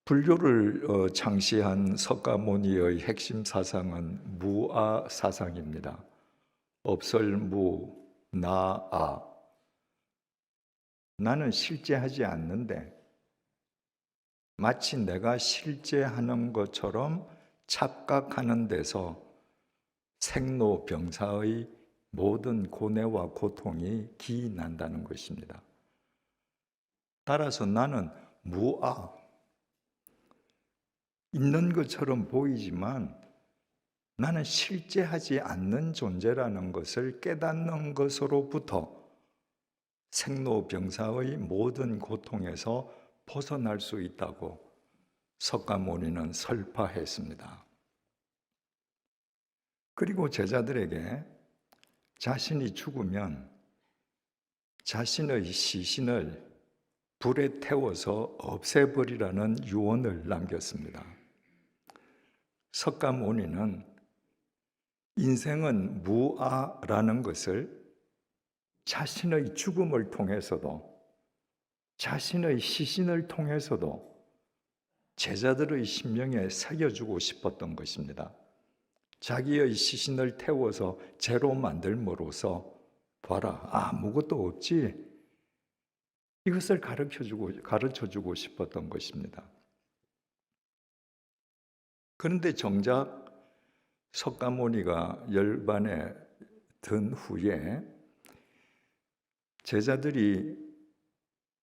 불교를 창시한 석가모니의 핵심 사상은 무아 사상입니다. 없설무, 나아. 나는 실제하지 않는데 마치 내가 실제하는 것처럼 착각하는 데서 생로병사의 모든 고뇌와 고통이 기인한다는 것입니다. 따라서 나는 무아, 있는 것처럼 보이지만 나는 실제하지 않는 존재라는 것을 깨닫는 것으로부터 생로병사의 모든 고통에서 벗어날 수 있다고 석가모니는 설파했습니다. 그리고 제자들에게 자신이 죽으면 자신의 시신을 불에 태워서 없애버리라는 유언을 남겼습니다. 석가모니는 인생은 무아라는 것을 자신의 죽음을 통해서도 자신의 시신을 통해서도 제자들의 심령에 새겨주고 싶었던 것입니다. 자기의 시신을 태워서 재로 만들므로써 봐라, 아무것도 없지. 이것을 가르쳐주고 싶었던 것입니다. 그런데 정작 석가모니가 열반에 든 후에 제자들이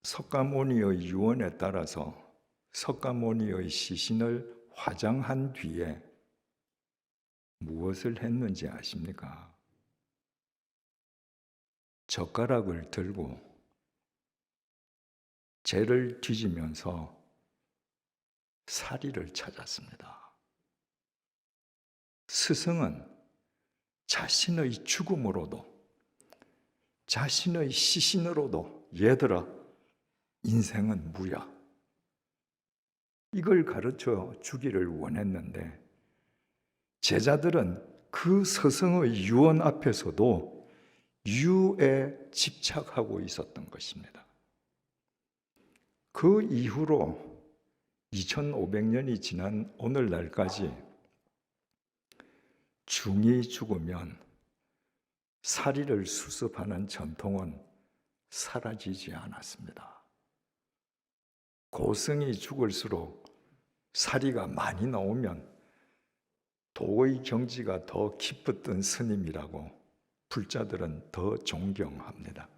석가모니의 유언에 따라서 석가모니의 시신을 화장한 뒤에 무엇을 했는지 아십니까? 젓가락을 들고 재를 뒤지면서 사리를 찾았습니다. 스승은 자신의 죽음으로도 자신의 시신으로도 얘들아, 인생은 무야, 이걸 가르쳐 주기를 원했는데 제자들은 그 스승의 유언 앞에서도 유에 집착하고 있었던 것입니다. 그 이후로 2500년이 지난 오늘날까지 중이 죽으면 사리를 수습하는 전통은 사라지지 않았습니다. 고승이 죽을수록 사리가 많이 나오면 도의 경지가 더 깊었던 스님이라고 불자들은 더 존경합니다.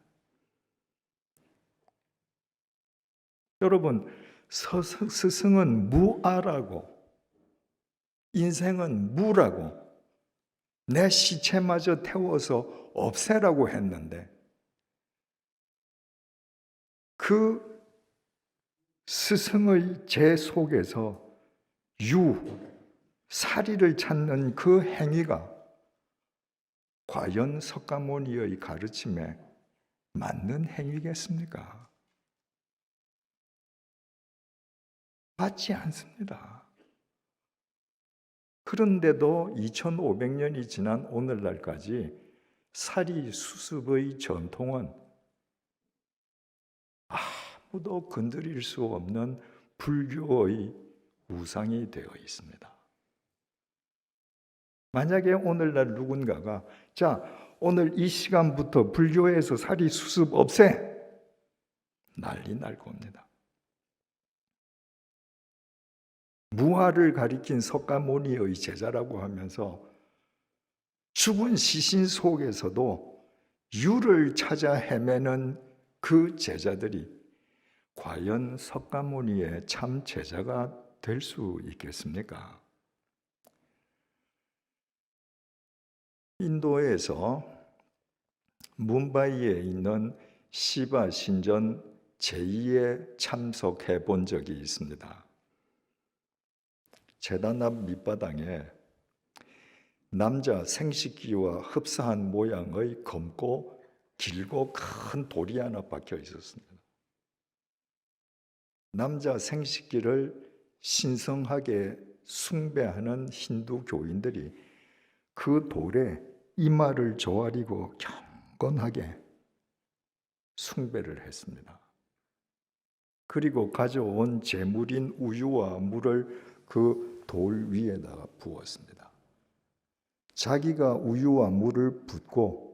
여러분, 스승은 무아라고, 인생은 무라고, 내 시체마저 태워서 없애라고 했는데 그 스승의 재 속에서 사리를 찾는 그 행위가 과연 석가모니의 가르침에 맞는 행위겠습니까? 맞지 않습니다. 그런데도 2500년이 지난 오늘날까지 사리 수습의 전통은 아무도 건드릴 수 없는 불교의 우상이 되어 있습니다. 만약에 오늘날 누군가가 자, 오늘 이 시간부터 불교에서 사리 수습 없애, 난리 날 겁니다. 무아를 가리킨 석가모니의 제자라고 하면서 죽은 시신 속에서도 유를 찾아 헤매는 그 제자들이 과연 석가모니의 참 제자가 될 수 있겠습니까? 인도에서 뭄바이에 있는 시바 신전 제2에 참석해 본 적이 있습니다. 재단 앞 밑바닥에 남자 생식기와 흡사한 모양의 검고 길고 큰 돌이 하나 박혀 있었습니다. 남자 생식기를 신성하게 숭배하는 힌두 교인들이 그 돌에 이마를 조아리고 경건하게 숭배를 했습니다. 그리고 가져온 제물인 우유와 물을 그 돌 위에다가 부었습니다. 자기가 우유와 물을 붓고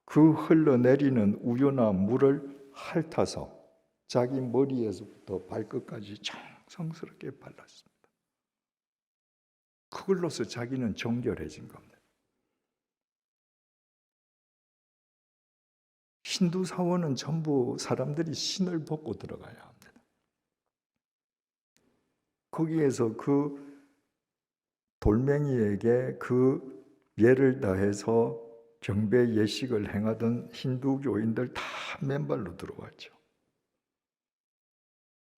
그 흘러내리는 우유나 물을 핥아서 자기 머리에서부터 발끝까지 정성스럽게 발랐습니다. 그걸로서 자기는 정결해진 겁니다. 힌두 사원은 전부 사람들이 신을 벗고 들어가야 합니다. 거기에서 그 돌멩이에게 그 예를 다해서 경배 예식을 행하던 힌두교인들 다 맨발로 들어왔죠.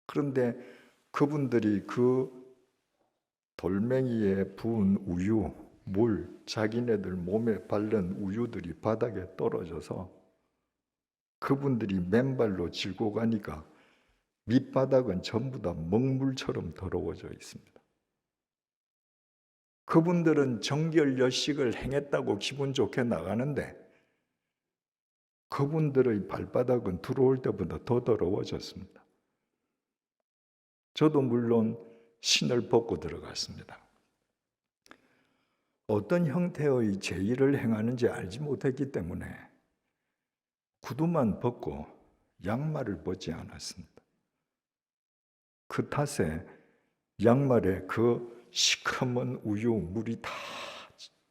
그런데 그분들이 그 돌멩이에 부은 우유, 물, 자기네들 몸에 바른 우유들이 바닥에 떨어져서 그분들이 맨발로 짚고 가니까 밑바닥은 전부 다 먹물처럼 더러워져 있습니다. 그분들은 정결 여식을 행했다고 기분 좋게 나가는데 그분들의 발바닥은 들어올 때보다 더 더러워졌습니다. 저도 물론 신을 벗고 들어갔습니다. 어떤 형태의 제의를 행하는지 알지 못했기 때문에 구두만 벗고 양말을 벗지 않았습니다. 그 탓에 양말에 그 시커먼 우유 물이 다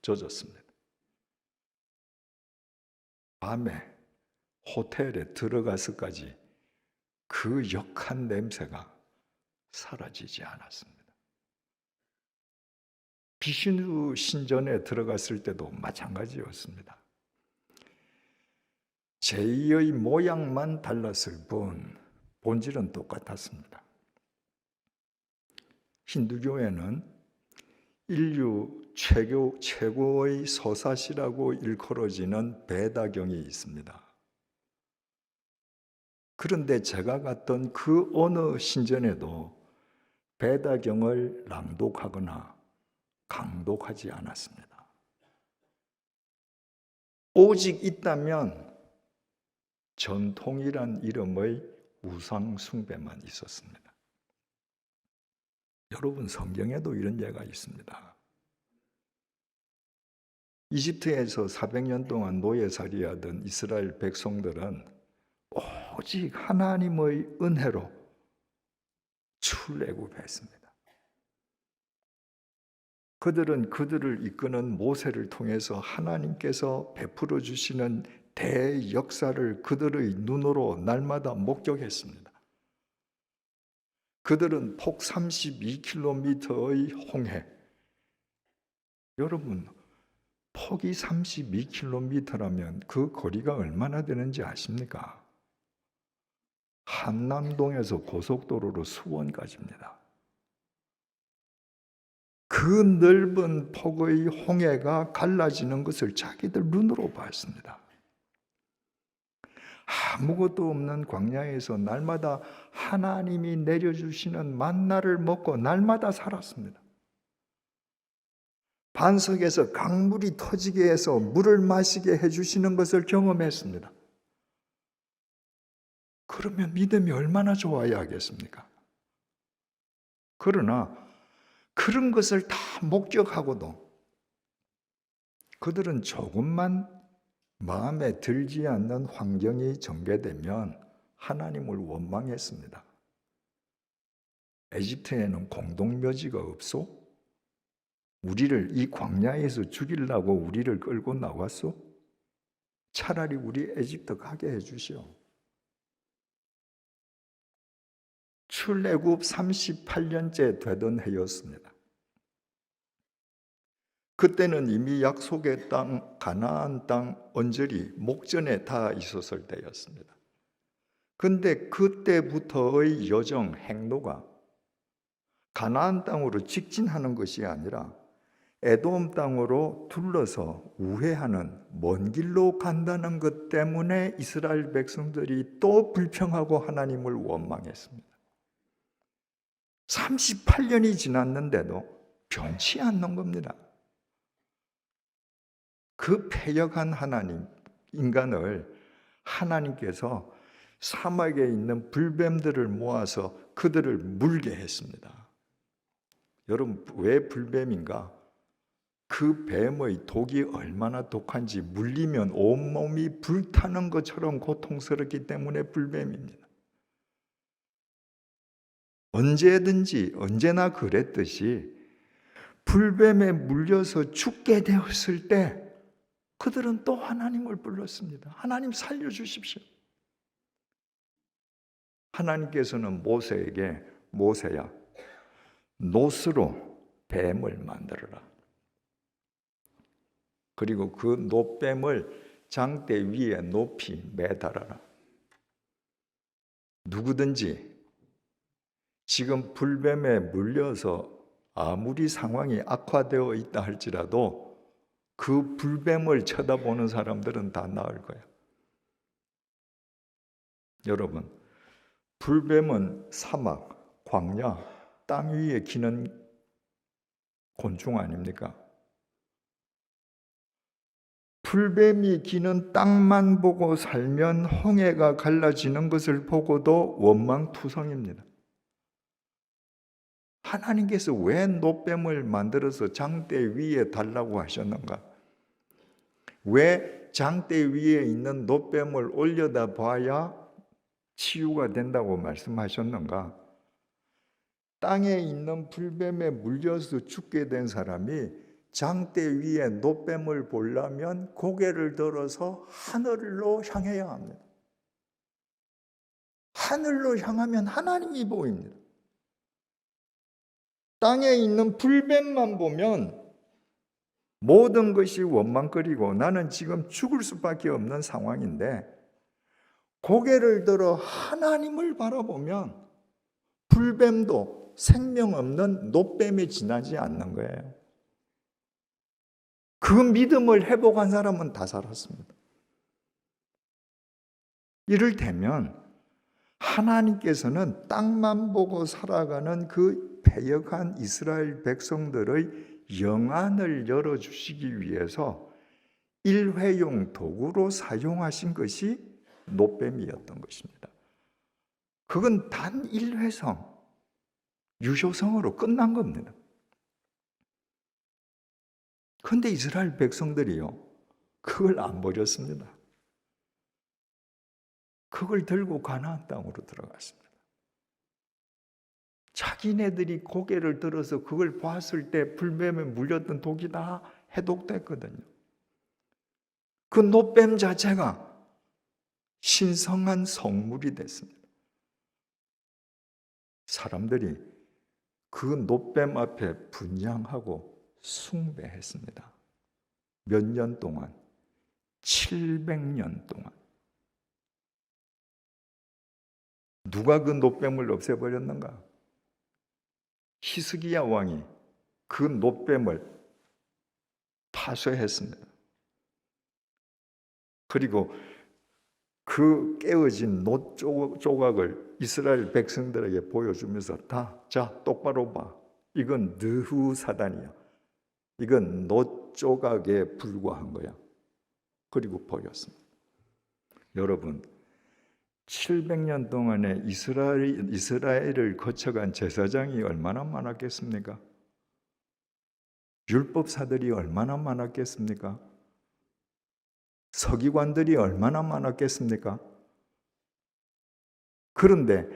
젖었습니다. 밤에 호텔에 들어가서까지 그 역한 냄새가 사라지지 않았습니다. 비신우 신전에 들어갔을 때도 마찬가지였습니다. 제의의 모양만 달랐을 뿐 본질은 똑같았습니다. 힌두교에는 인류 최고의 서사시라고 일컬어지는 베다경이 있습니다. 그런데 제가 갔던 그 어느 신전에도 베다경을 낭독하거나 강독하지 않았습니다. 오직 있다면 전통이란 이름의 우상 숭배만 있었습니다. 여러분, 성경에도 이런 예가 있습니다. 이집트에서 400년 동안 노예살이하던 이스라엘 백성들은 오직 하나님의 은혜로 출애굽했습니다. 그들은 그들을 이끄는 모세를 통해서 하나님께서 베풀어 주시는 대역사를 그들의 눈으로 날마다 목격했습니다. 그들은 폭 32km의 홍해, 여러분 폭이 32km라면 그 거리가 얼마나 되는지 아십니까? 한남동에서 고속도로로 수원까지입니다. 그 넓은 폭의 홍해가 갈라지는 것을 자기들 눈으로 봤습니다. 아무것도 없는 광야에서 날마다 하나님이 내려주시는 만나를 먹고 날마다 살았습니다. 반석에서 강물이 터지게 해서 물을 마시게 해주시는 것을 경험했습니다. 그러면 믿음이 얼마나 좋아야 하겠습니까? 그러나 그런 것을 다 목격하고도 그들은 조금만 마음에 들지 않는 환경이 전개되면 하나님을 원망했습니다. 에집트에는 공동묘지가 없소? 우리를 이 광야에서 죽이려고 우리를 끌고 나왔소? 차라리 우리 에집트 가게 해주시오. 출애굽 38년째 되던 해였습니다. 그때는 이미 약속의 땅, 가나안 땅 언저리 목전에 다 있었을 때였습니다. 그런데 그때부터의 여정, 행로가 가나안 땅으로 직진하는 것이 아니라 에돔 땅으로 둘러서 우회하는 먼 길로 간다는 것 때문에 이스라엘 백성들이 또 불평하고 하나님을 원망했습니다. 38년이 지났는데도 변치 않는 겁니다. 그 패역한 하나님, 인간을 하나님께서 사막에 있는 불뱀들을 모아서 그들을 물게 했습니다. 여러분, 왜 불뱀인가? 그 뱀의 독이 얼마나 독한지 물리면 온몸이 불타는 것처럼 고통스럽기 때문에 불뱀입니다. 언제든지 언제나 그랬듯이 불뱀에 물려서 죽게 되었을 때 그들은 또 하나님을 불렀습니다. 하나님 살려주십시오. 하나님께서는 모세에게, 모세야, 놋으로 뱀을 만들어라. 그리고 그 놋뱀을 장대 위에 높이 매달아라. 누구든지 지금 불뱀에 물려서 아무리 상황이 악화되어 있다 할지라도 그 불뱀을 쳐다보는 사람들은 다 나을 거야. 여러분, 불뱀은 사막, 광야, 땅 위에 기는 곤충 아닙니까? 불뱀이 기는 땅만 보고 살면 홍해가 갈라지는 것을 보고도 원망투성입니다. 하나님께서 왜 놋뱀을 만들어서 장대 위에 달라고 하셨는가? 왜 장대 위에 있는 놋뱀을 올려다 봐야 치유가 된다고 말씀하셨는가? 땅에 있는 불뱀에 물려서 죽게 된 사람이 장대 위에 놋뱀을 보려면 고개를 들어서 하늘로 향해야 합니다. 하늘로 향하면 하나님이 보입니다. 땅에 있는 불뱀만 보면 모든 것이 원망거리고 나는 지금 죽을 수밖에 없는 상황인데 고개를 들어 하나님을 바라보면 불뱀도 생명 없는 놋뱀에 지나지 않는 거예요. 그 믿음을 회복한 사람은 다 살았습니다. 이를테면 하나님께서는 땅만 보고 살아가는 그 패역한 이스라엘 백성들의 영안을 열어주시기 위해서 일회용 도구로 사용하신 것이 놋뱀이었던 것입니다. 그건 단 일회성, 유효성으로 끝난 겁니다. 그런데 이스라엘 백성들이요, 그걸 안 버렸습니다. 그걸 들고 가나안 땅으로 들어갔습니다. 자기네들이 고개를 들어서 그걸 봤을 때 불뱀에 물렸던 독이 다 해독됐거든요. 그 놋뱀 자체가 신성한 성물이 됐습니다. 사람들이 그 놋뱀 앞에 분향하고 숭배했습니다. 몇 년 동안? 700년 동안. 누가 그 놋뱀을 없애버렸는가? 히스기야 왕이 그 놋뱀을 파쇄했습니다. 그리고 그 깨어진 놋 조각을 이스라엘 백성들에게 보여주면서 자, 똑바로 봐. 이건 느후사단이야. 이건 놋 조각에 불과한 거야. 그리고 보였습니다. 여러분, 700년 동안에 이스라엘을 거쳐간 제사장이 얼마나 많았겠습니까? 율법사들이 얼마나 많았겠습니까? 서기관들이 얼마나 많았겠습니까? 그런데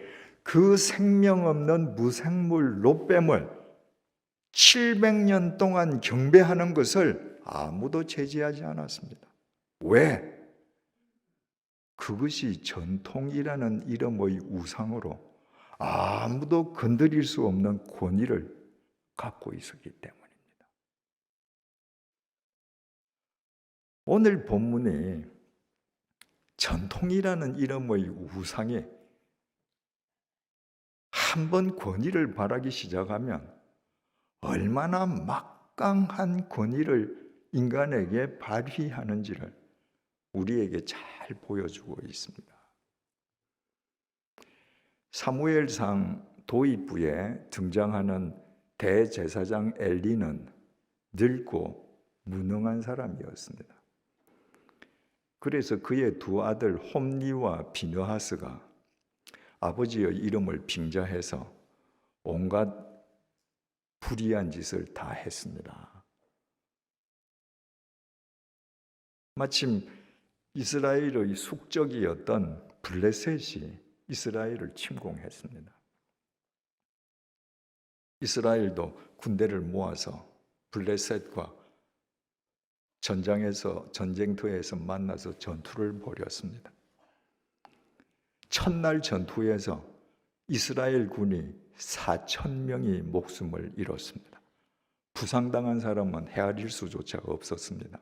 그 생명 없는 무생물 놋뱀을 700년 동안 경배하는 것을 아무도 제지하지 않았습니다. 왜? 그것이 전통이라는 이름의 우상으로 아무도 건드릴 수 없는 권위를 갖고 있었기 때문입니다. 오늘 본문이 전통이라는 이름의 우상에 한번 권위를 바라기 시작하면 얼마나 막강한 권위를 인간에게 발휘하는지를 우리에게 잘 보여주고 있습니다. 사무엘상 도입부에 등장하는 대제사장 엘리는 늙고 무능한 사람이었습니다. 그래서 그의 두 아들 홈니와 비느하스가 아버지의 이름을 빙자해서 온갖 불의한 짓을 다 했습니다. 마침 이스라엘의 숙적이었던 블레셋이 이스라엘을 침공했습니다. 이스라엘도 군대를 모아서 블레셋과 전쟁터에서 만나서 전투를 벌였습니다. 첫날 전투에서 이스라엘 군이 4,000명이 목숨을 잃었습니다. 부상당한 사람은 헤아릴 수조차 없었습니다.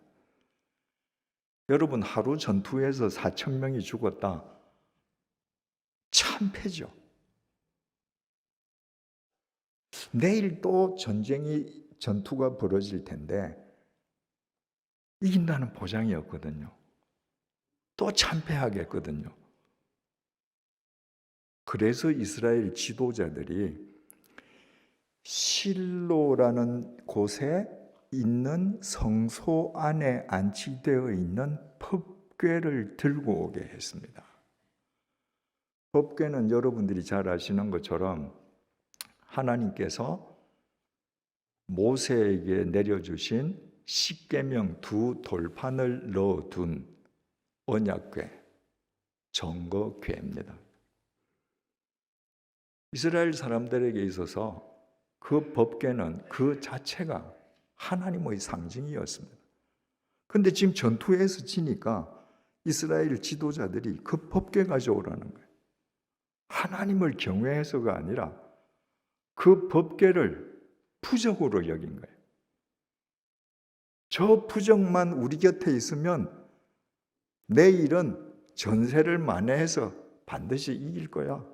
여러분, 하루 전투에서 4,000명이 죽었다. 참패죠. 내일 또 전투가 벌어질 텐데 이긴다는 보장이 없거든요. 또 참패하겠거든요. 그래서 이스라엘 지도자들이 실로라는 곳에 있는 성소 안에 안치되어 있는 법궤를 들고 오게 했습니다. 법궤는 여러분들이 잘 아시는 것처럼 하나님께서 모세에게 내려주신 십계명 두 돌판을 넣어둔 언약궤, 정거궤입니다. 이스라엘 사람들에게 있어서 그 법궤는 그 자체가 하나님의 상징이었습니다. 그런데 지금 전투에서 지니까 이스라엘 지도자들이 그 법궤 가져오라는 거예요. 하나님을 경외해서가 아니라 그 법궤를 부적으로 여긴 거예요. 저 부적만 우리 곁에 있으면 내일은 전세를 만회해서 반드시 이길 거야.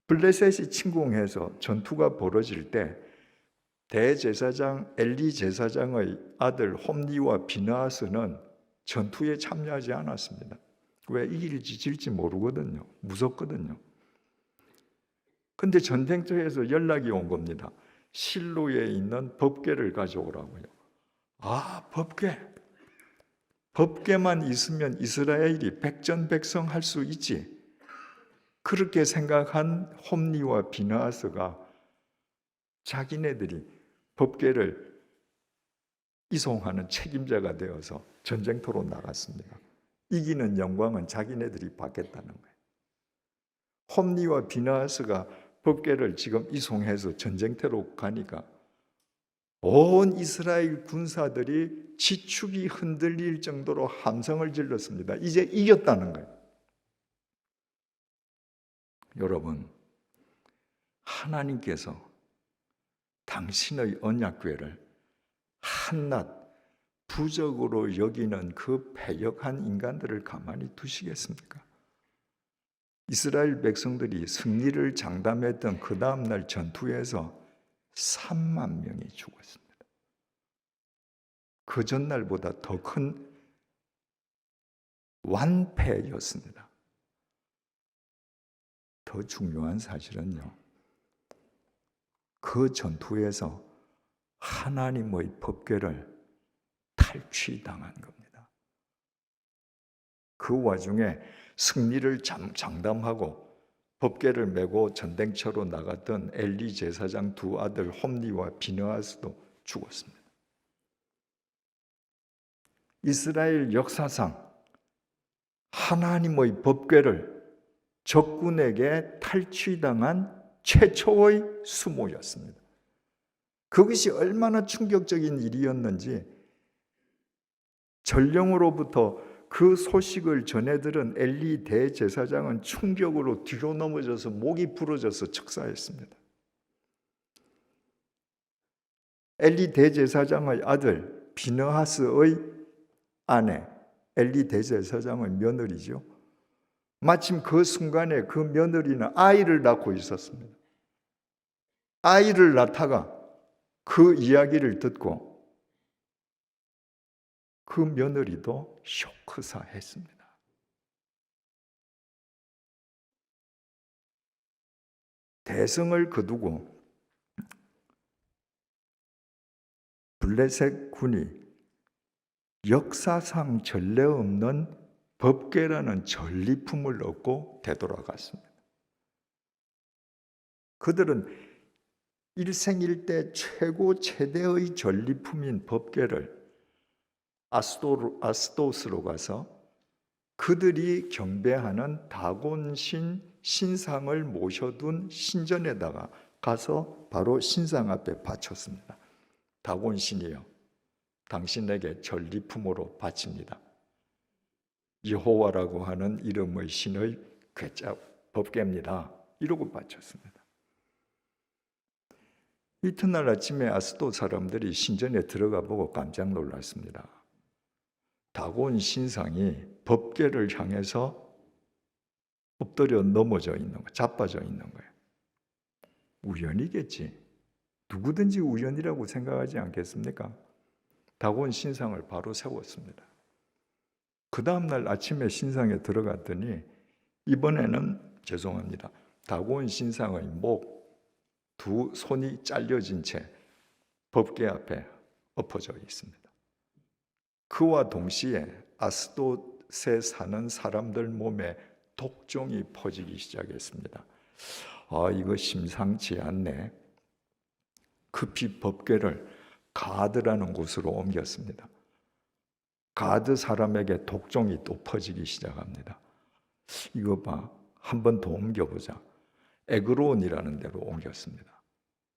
블레셋이 침공해서 전투가 벌어질 때 대제사장 엘리 제사장의 아들 홈니와 비느하스는 전투에 참여하지 않았습니다. 왜? 이길지 질지 모르거든요. 무섭거든요. 근데 전쟁터에서 연락이 온 겁니다. 실로에 있는 법궤를 가져오라고요. 아, 법궤. 법궤만 있으면 이스라엘이 백전백승할 수 있지. 그렇게 생각한 홈니와 비느하스가 자기네들이 법궤를 이송하는 책임자가 되어서 전쟁터로 나갔습니다. 이기는 영광은 자기네들이 받겠다는 거예요. 홈니와 비느하스가 법궤를 지금 이송해서 전쟁터로 가니까 온 이스라엘 군사들이 지축이 흔들릴 정도로 함성을 질렀습니다. 이제 이겼다는 거예요. 여러분, 하나님께서 당신의 언약궤를 한낱 부적으로 여기는 그 패역한 인간들을 가만히 두시겠습니까? 이스라엘 백성들이 승리를 장담했던 그 다음날 전투에서 3만 명이 죽었습니다. 그 전날보다 더 큰 완패였습니다. 더 중요한 사실은요, 그 전투에서 하나님의 법궤를 탈취당한 겁니다. 그 와중에 승리를 장담하고 법궤를 메고 전쟁터로 나갔던 엘리 제사장 두 아들 홈니와 비느하스도 죽었습니다. 이스라엘 역사상 하나님의 법궤를 적군에게 탈취당한 최초의 수모였습니다. 그것이 얼마나 충격적인 일이었는지 전령으로부터 그 소식을 전해들은 엘리 대제사장은 충격으로 뒤로 넘어져서 목이 부러져서 즉사했습니다. 엘리 대제사장의 아들 비느하스의 아내, 엘리 대제사장의 며느리죠. 마침 그 순간에 그 며느리는 아이를 낳고 있었습니다. 아이를 낳다가 그 이야기를 듣고 그 며느리도 쇼크사했습니다. 대성을 거두고 블레셋 군이 역사상 전례 없는 법궤라는 전리품을 얻고 되돌아갔습니다. 그들은 일생일대 최대의 전리품인 법궤를 아스도스로 가서 그들이 경배하는 다곤신 신상을 모셔둔 신전에다가 가서 바로 신상 앞에 바쳤습니다. 다곤신이여, 당신에게 전리품으로 바칩니다. 여호와라고 하는 이름의 신의 법궤입니다. 이러고 바쳤습니다. 이튿날 아침에 아스도 사람들이 신전에 들어가 보고 깜짝 놀랐습니다. 다곤 신상이 법궤를 향해서 엎드려 넘어져 있는 거예요. 자빠져 있는 거예요. 우연이겠지. 누구든지 우연이라고 생각하지 않겠습니까? 다곤 신상을 바로 세웠습니다. 그 다음날 아침에 신상에 들어갔더니 이번에는 죄송합니다. 다곤 신상의 목, 두 손이 잘려진 채 법궤 앞에 엎어져 있습니다. 그와 동시에 아스돗에 사는 사람들 몸에 독종이 퍼지기 시작했습니다. 이거 심상치 않네. 급히 법궤를 가드라는 곳으로 옮겼습니다. 가드 사람에게 독종이 또 퍼지기 시작합니다. 이거 봐, 한 번 더 옮겨보자. 에그론이라는 데로 옮겼습니다.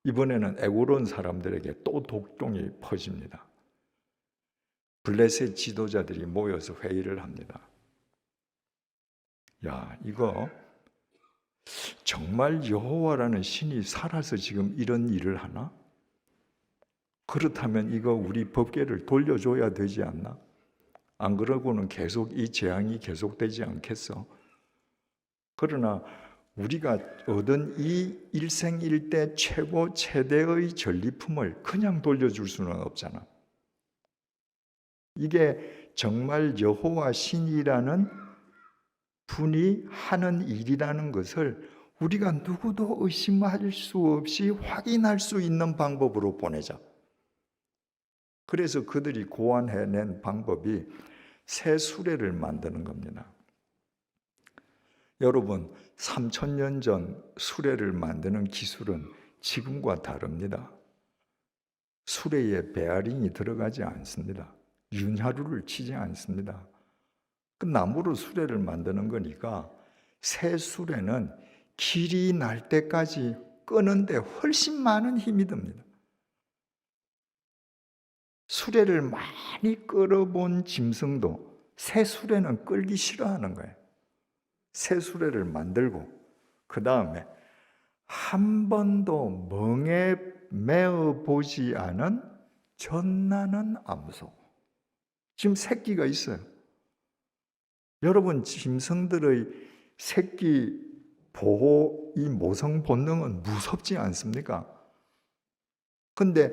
이번에는 에그론 사람들에게 또 독종이 퍼집니다. 블레셋 지도자들이 모여서 회의를 합니다. 야, 이거 정말 여호와라는 신이 살아서 지금 이런 일을 하나? 그렇다면 이거 우리 법궤를 돌려줘야 되지 않나? 안 그러고는 계속 이 재앙이 계속되지 않겠어? 그러나 우리가 얻은 이 일생일대 최대의 전리품을 그냥 돌려줄 수는 없잖아. 이게 정말 여호와 신이라는 분이 하는 일이라는 것을 우리가 누구도 의심할 수 없이 확인할 수 있는 방법으로 보내자. 그래서 그들이 고안해낸 방법이 새 수레를 만드는 겁니다. 여러분, 3000년 전 수레를 만드는 기술은 지금과 다릅니다. 수레에 베어링이 들어가지 않습니다. 윤활유를 치지 않습니다. 그 나무로 수레를 만드는 거니까 새 수레는 길이 날 때까지 끄는데 훨씬 많은 힘이 듭니다. 수레를 많이 끌어본 짐승도 새 수레는 끌기 싫어하는 거예요. 새 수레를 만들고 그 다음에 한 번도 멍에 매어 보지 않은 젖나는 암소. 지금 새끼가 있어요. 여러분, 짐승들의 새끼 보호 이 모성 본능은 무섭지 않습니까? 근데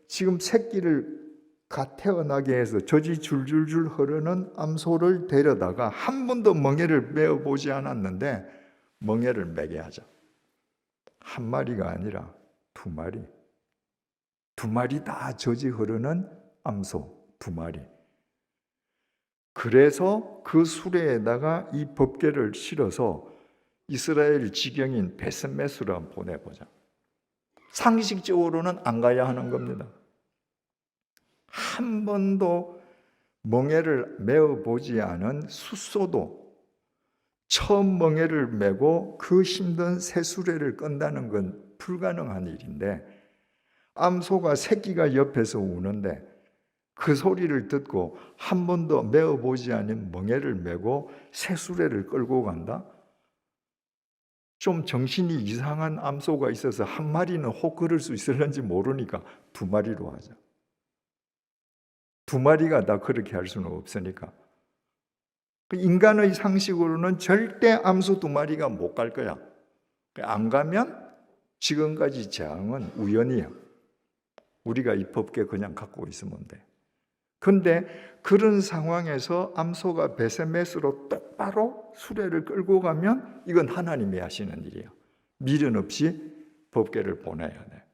지금 새끼를 갓 태어나게 해서 젖이 줄줄줄 흐르는 암소를 데려다가 한 번도 멍에를 메어보지 않았는데 멍에를 매게 하자. 한 마리가 아니라 두 마리. 두 마리 다 젖이 흐르는 암소 두 마리. 그래서 그 수레에다가 이 법궤를 실어서 이스라엘 지경인 베스메스로 한번 보내보자. 상식적으로는 안 가야 하는 겁니다. 한 번도 멍에를 메어보지 않은 숫소도 처음 멍에를 메고 그 힘든 새수레를 끈다는 건 불가능한 일인데 암소가 새끼가 옆에서 우는데 그 소리를 듣고 한 번도 메어보지 않은 멍에를 메고 새수레를 끌고 간다? 좀 정신이 이상한 암소가 있어서 한 마리는 혹 그럴 수 있을런지 모르니까 두 마리로 하자. 두 마리가 다 그렇게 할 수는 없으니까. 인간의 상식으로는 절대 암소 두 마리가 못 갈 거야. 안 가면 지금까지 재앙은 우연이야. 우리가 이 법궤 그냥 갖고 있으면 돼. 근데 그런 상황에서 암소가 베세메스로 똑바로 수레를 끌고 가면 이건 하나님이 하시는 일이에요. 미련 없이 법궤를 보내야 돼.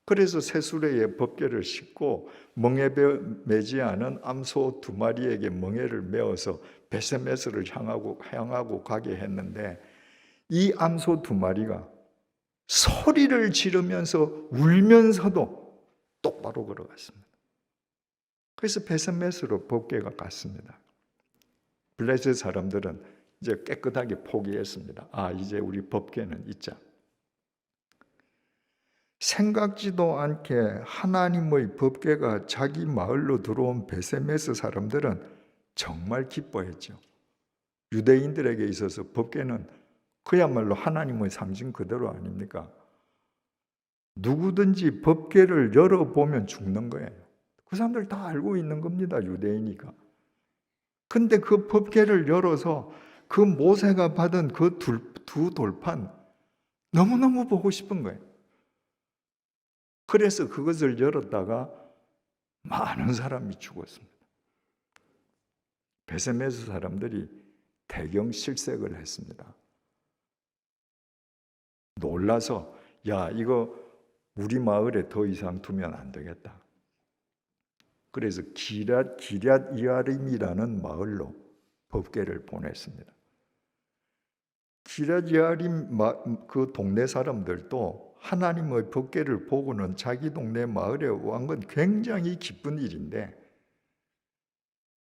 그래서 새수레에 법궤를 싣고 멍에 매지 않은 암소 2마리에게 멍에를 메어서 베세메스를 향하고 가게 했는데, 이 암소 2마리가 소리를 지르면서 울면서도 똑바로 걸어갔습니다. 그래서 베세메스로 법궤가 갔습니다. 블레셋 사람들은 이제 깨끗하게 포기했습니다. 이제 우리 법궤는 있자. 생각지도 않게 하나님의 법궤가 자기 마을로 들어온 베세메스 사람들은 정말 기뻐했죠. 유대인들에게 있어서 법궤는 그야말로 하나님의 상징 그대로 아닙니까? 누구든지 법궤를 열어보면 죽는 거예요. 그 사람들 다 알고 있는 겁니다. 유대인이니까. 근데 그 법궤를 열어서 그 모세가 받은 그 두 돌판 너무너무 보고 싶은 거예요. 그래서 그것을 열었다가 많은 사람이 죽었습니다. 베세메스 사람들이 대경 실색을 했습니다. 놀라서 이거 우리 마을에 더 이상 두면 안 되겠다. 그래서 기럇 여아림이라는 마을로 법궤를 보냈습니다. 기럇 여아림 그 동네 사람들도 하나님의 법궤를 보고는 자기 동네 마을에 온 건 굉장히 기쁜 일인데,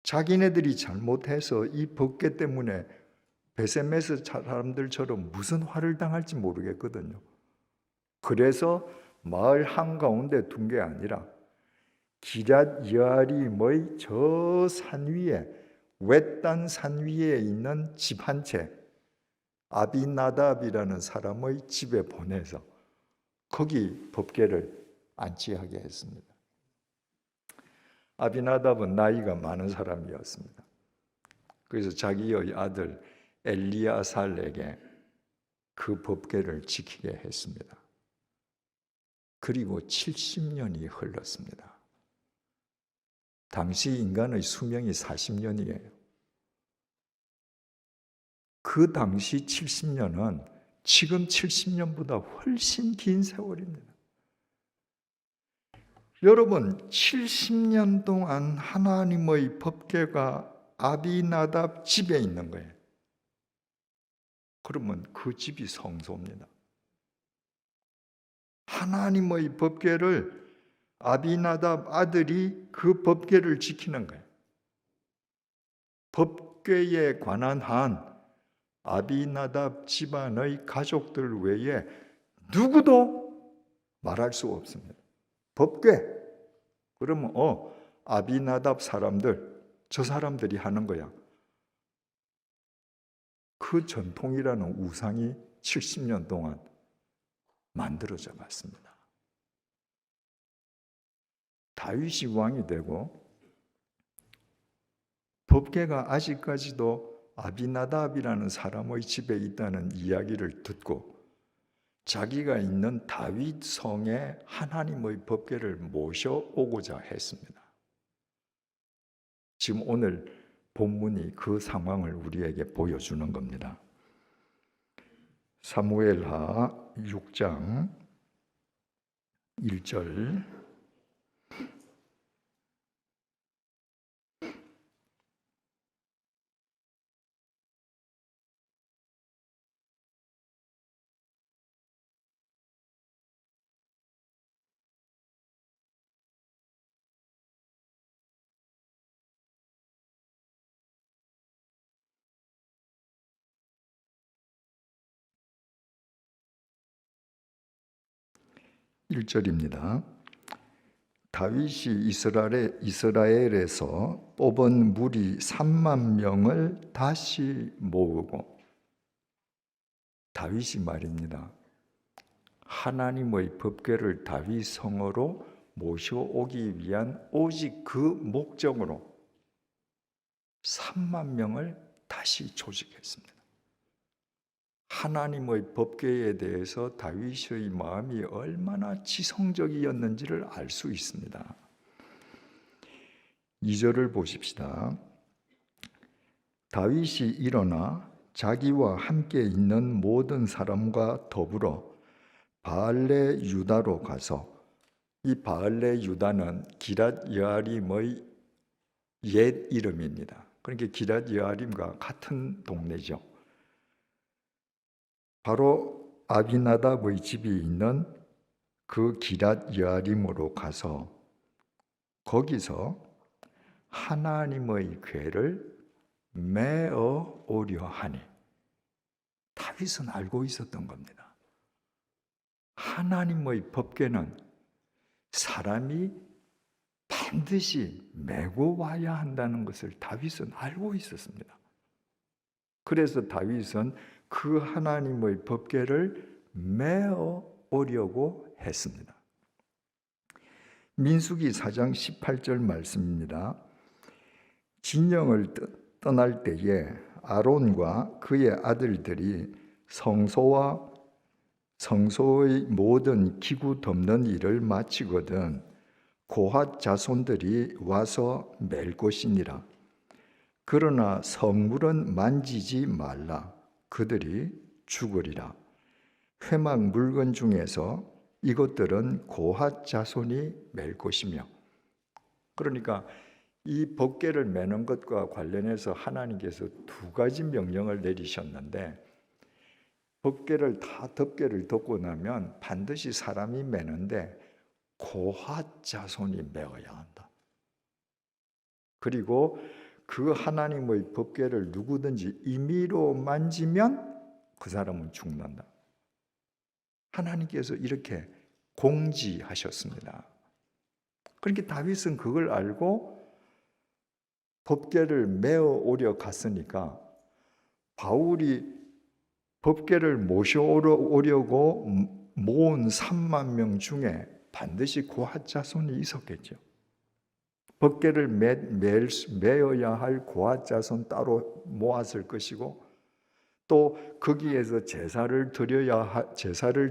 자기네들이 잘못해서 이 법궤 때문에 베세메스 사람들처럼 무슨 화를 당할지 모르겠거든요. 그래서 마을 한가운데 둔 게 아니라 기럇 여아림의 저 산 위에, 외딴 산 위에 있는 집 한 채, 아비나답이라는 사람의 집에 보내서 거기 법궤를 안치하게 했습니다. 아비나답은 나이가 많은 사람이었습니다. 그래서 자기의 아들 엘리아살에게 그 법궤를 지키게 했습니다. 그리고 70년이 흘렀습니다. 당시 인간의 수명이 40년이에요. 그 당시 70년은 지금 70년보다 훨씬 긴 세월입니다. 여러분, 70년 동안 하나님의 법궤가 아비나답 집에 있는 거예요. 그러면 그 집이 성소입니다. 하나님의 법궤를 아비나답 아들이 그 법궤를 지키는 거예요. 법궤에 관한 한 아비나답 집안의 가족들 외에 누구도 말할 수 없습니다. 법궤. 그러면 아비나답 사람들, 저 사람들이 하는 거야. 그 전통이라는 우상이 70년 동안 만들어져 갔습니다. 다윗이 왕이 되고 법궤가 아직까지도 아비나답이라는 사람의 집에 있다는 이야기를 듣고 자기가 있는 다윗 성에 하나님의 법궤를 모셔오고자 했습니다. 지금 오늘 본문이 그 상황을 우리에게 보여주는 겁니다. 사무엘하 6장 1절 1절입니다. 다윗이 이스라엘에서 뽑은 무리 3만 명을 다시 모으고, 다윗이 말입니다. 하나님의 법궤를 다윗 성으로 모셔오기 위한 오직 그 목적으로 3만 명을 다시 조직했습니다. 하나님의 법궤에 대해서 다윗의 마음이 얼마나 지성적이었는지를 알 수 있습니다. 2절을 보십시다. 다윗이 일어나 자기와 함께 있는 모든 사람과 더불어 바알레 유다로 가서 이 바알레 유다는 기랏 여아림의 옛 이름입니다. 그러니까 기랏 여아림과 같은 동네죠. 바로 아비나답의 집이 있는 그 기랏 여아림으로 가서 거기서 하나님의 궤를 메어 오려 하니, 다윗은 알고 있었던 겁니다. 하나님의 법궤는 사람이 반드시 메고 와야 한다는 것을 다윗은 알고 있었습니다. 그래서 다윗은 그 하나님의 법궤를 메어 오려고 했습니다. 민수기 4장 18절 말씀입니다. 진영을 떠날 때에 아론과 그의 아들들이 성소와 성소의 모든 기구 덮는 일을 마치거든 고핫 자손들이 와서 맬 것이니라. 그러나 성물은 만지지 말라. 그들이 죽으리라. 회막 물건 중에서 이것들은 고핫 자손이 맬 것이며. 그러니까 이 법궤를 매는 것과 관련해서 하나님께서 두 가지 명령을 내리셨는데, 법궤를 다 덮개를 덮고 나면 반드시 사람이 매는데 고핫 자손이 메어야 한다. 그리고 그 하나님의 법궤를 누구든지 임의로 만지면 그 사람은 죽는다. 하나님께서 이렇게 공지하셨습니다. 그러니까 다윗은 그걸 알고 법궤를 메어 오려 갔으니까, 바울이 법궤를 모셔오려고 모은 3만 명 중에 반드시 고핫 자손이 있었겠죠. 법궤를 메어야 할 고핫 자손 따로 모았을 것이고, 또 거기에서 제사를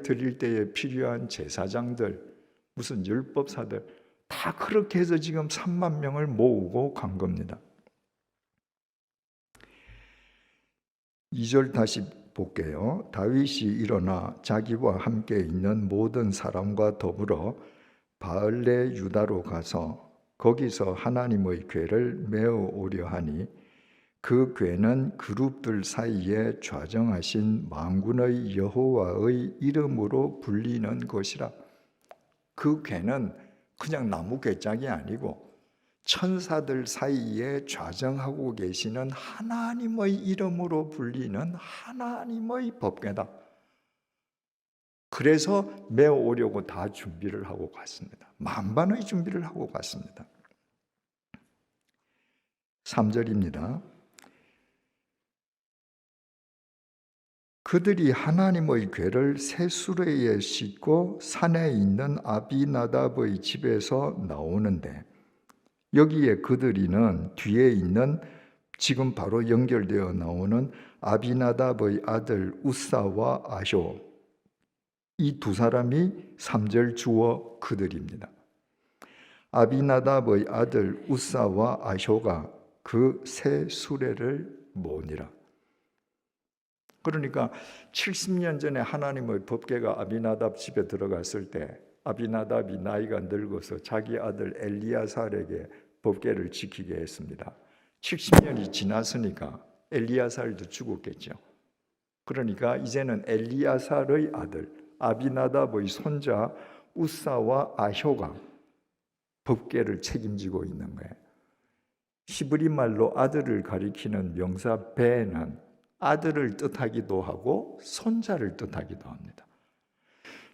드릴 때에 필요한 제사장들, 무슨 율법사들 다 그렇게 해서 지금 3만 명을 모으고 간 겁니다. 2절 다시 볼게요. 다윗이 일어나 자기와 함께 있는 모든 사람과 더불어 바알레 유다로 가서 거기서 하나님의 궤를 메어 오려 하니, 그 궤는 그룹들 사이에 좌정하신 만군의 여호와의 이름으로 불리는 것이라. 그 궤는 그냥 나무 궤짝이 아니고 천사들 사이에 좌정하고 계시는 하나님의 이름으로 불리는 하나님의 법궤다. 그래서 메어 오려고 다 준비를 하고 갔습니다. 만반의 준비를 하고 갔습니다. 3절입니다. 그들이 하나님의 궤를 새 수레에 싣고 산에 있는 아비나답의 집에서 나오는데, 여기에 그들이는 뒤에 있는 지금 바로 연결되어 나오는 아비나답의 아들 우사와 아효, 이 두 사람이 3절 주어 그들입니다. 아비나답의 아들 우사와 아효가 그 새 수레를 모으니라. 그러니까 70년 전에 하나님의 법궤가 아비나답 집에 들어갔을 때, 아비나답이 나이가 늙어서 자기 아들 엘리야살에게 법궤를 지키게 했습니다. 70년이 지났으니까 엘리야살도 죽었겠죠. 그러니까 이제는 엘리야살의 아들 아비나답의 손자 우사와 아효가 법궤를 책임지고 있는 거예요. 히브리 말로 아들을 가리키는 명사 베는 아들을 뜻하기도 하고 손자를 뜻하기도 합니다.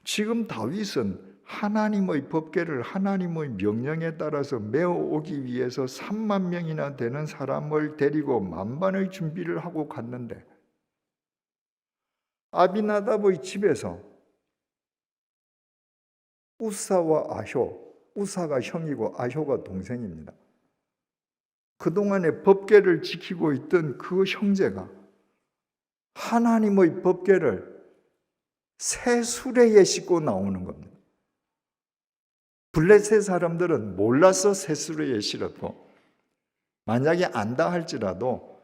지금 다윗은 하나님의 법궤를 하나님의 명령에 따라서 메어 오기 위해서 3만 명이나 되는 사람을 데리고 만반의 준비를 하고 갔는데, 아비나답의 집에서 우사와 아효, 우사가 형이고 아효가 동생입니다. 그동안에 법궤를 지키고 있던 그 형제가 하나님의 법궤를 새 수레에 싣고 나오는 겁니다. 블레셋 사람들은 몰라서 새 수레에 실었고, 만약에 안다 할지라도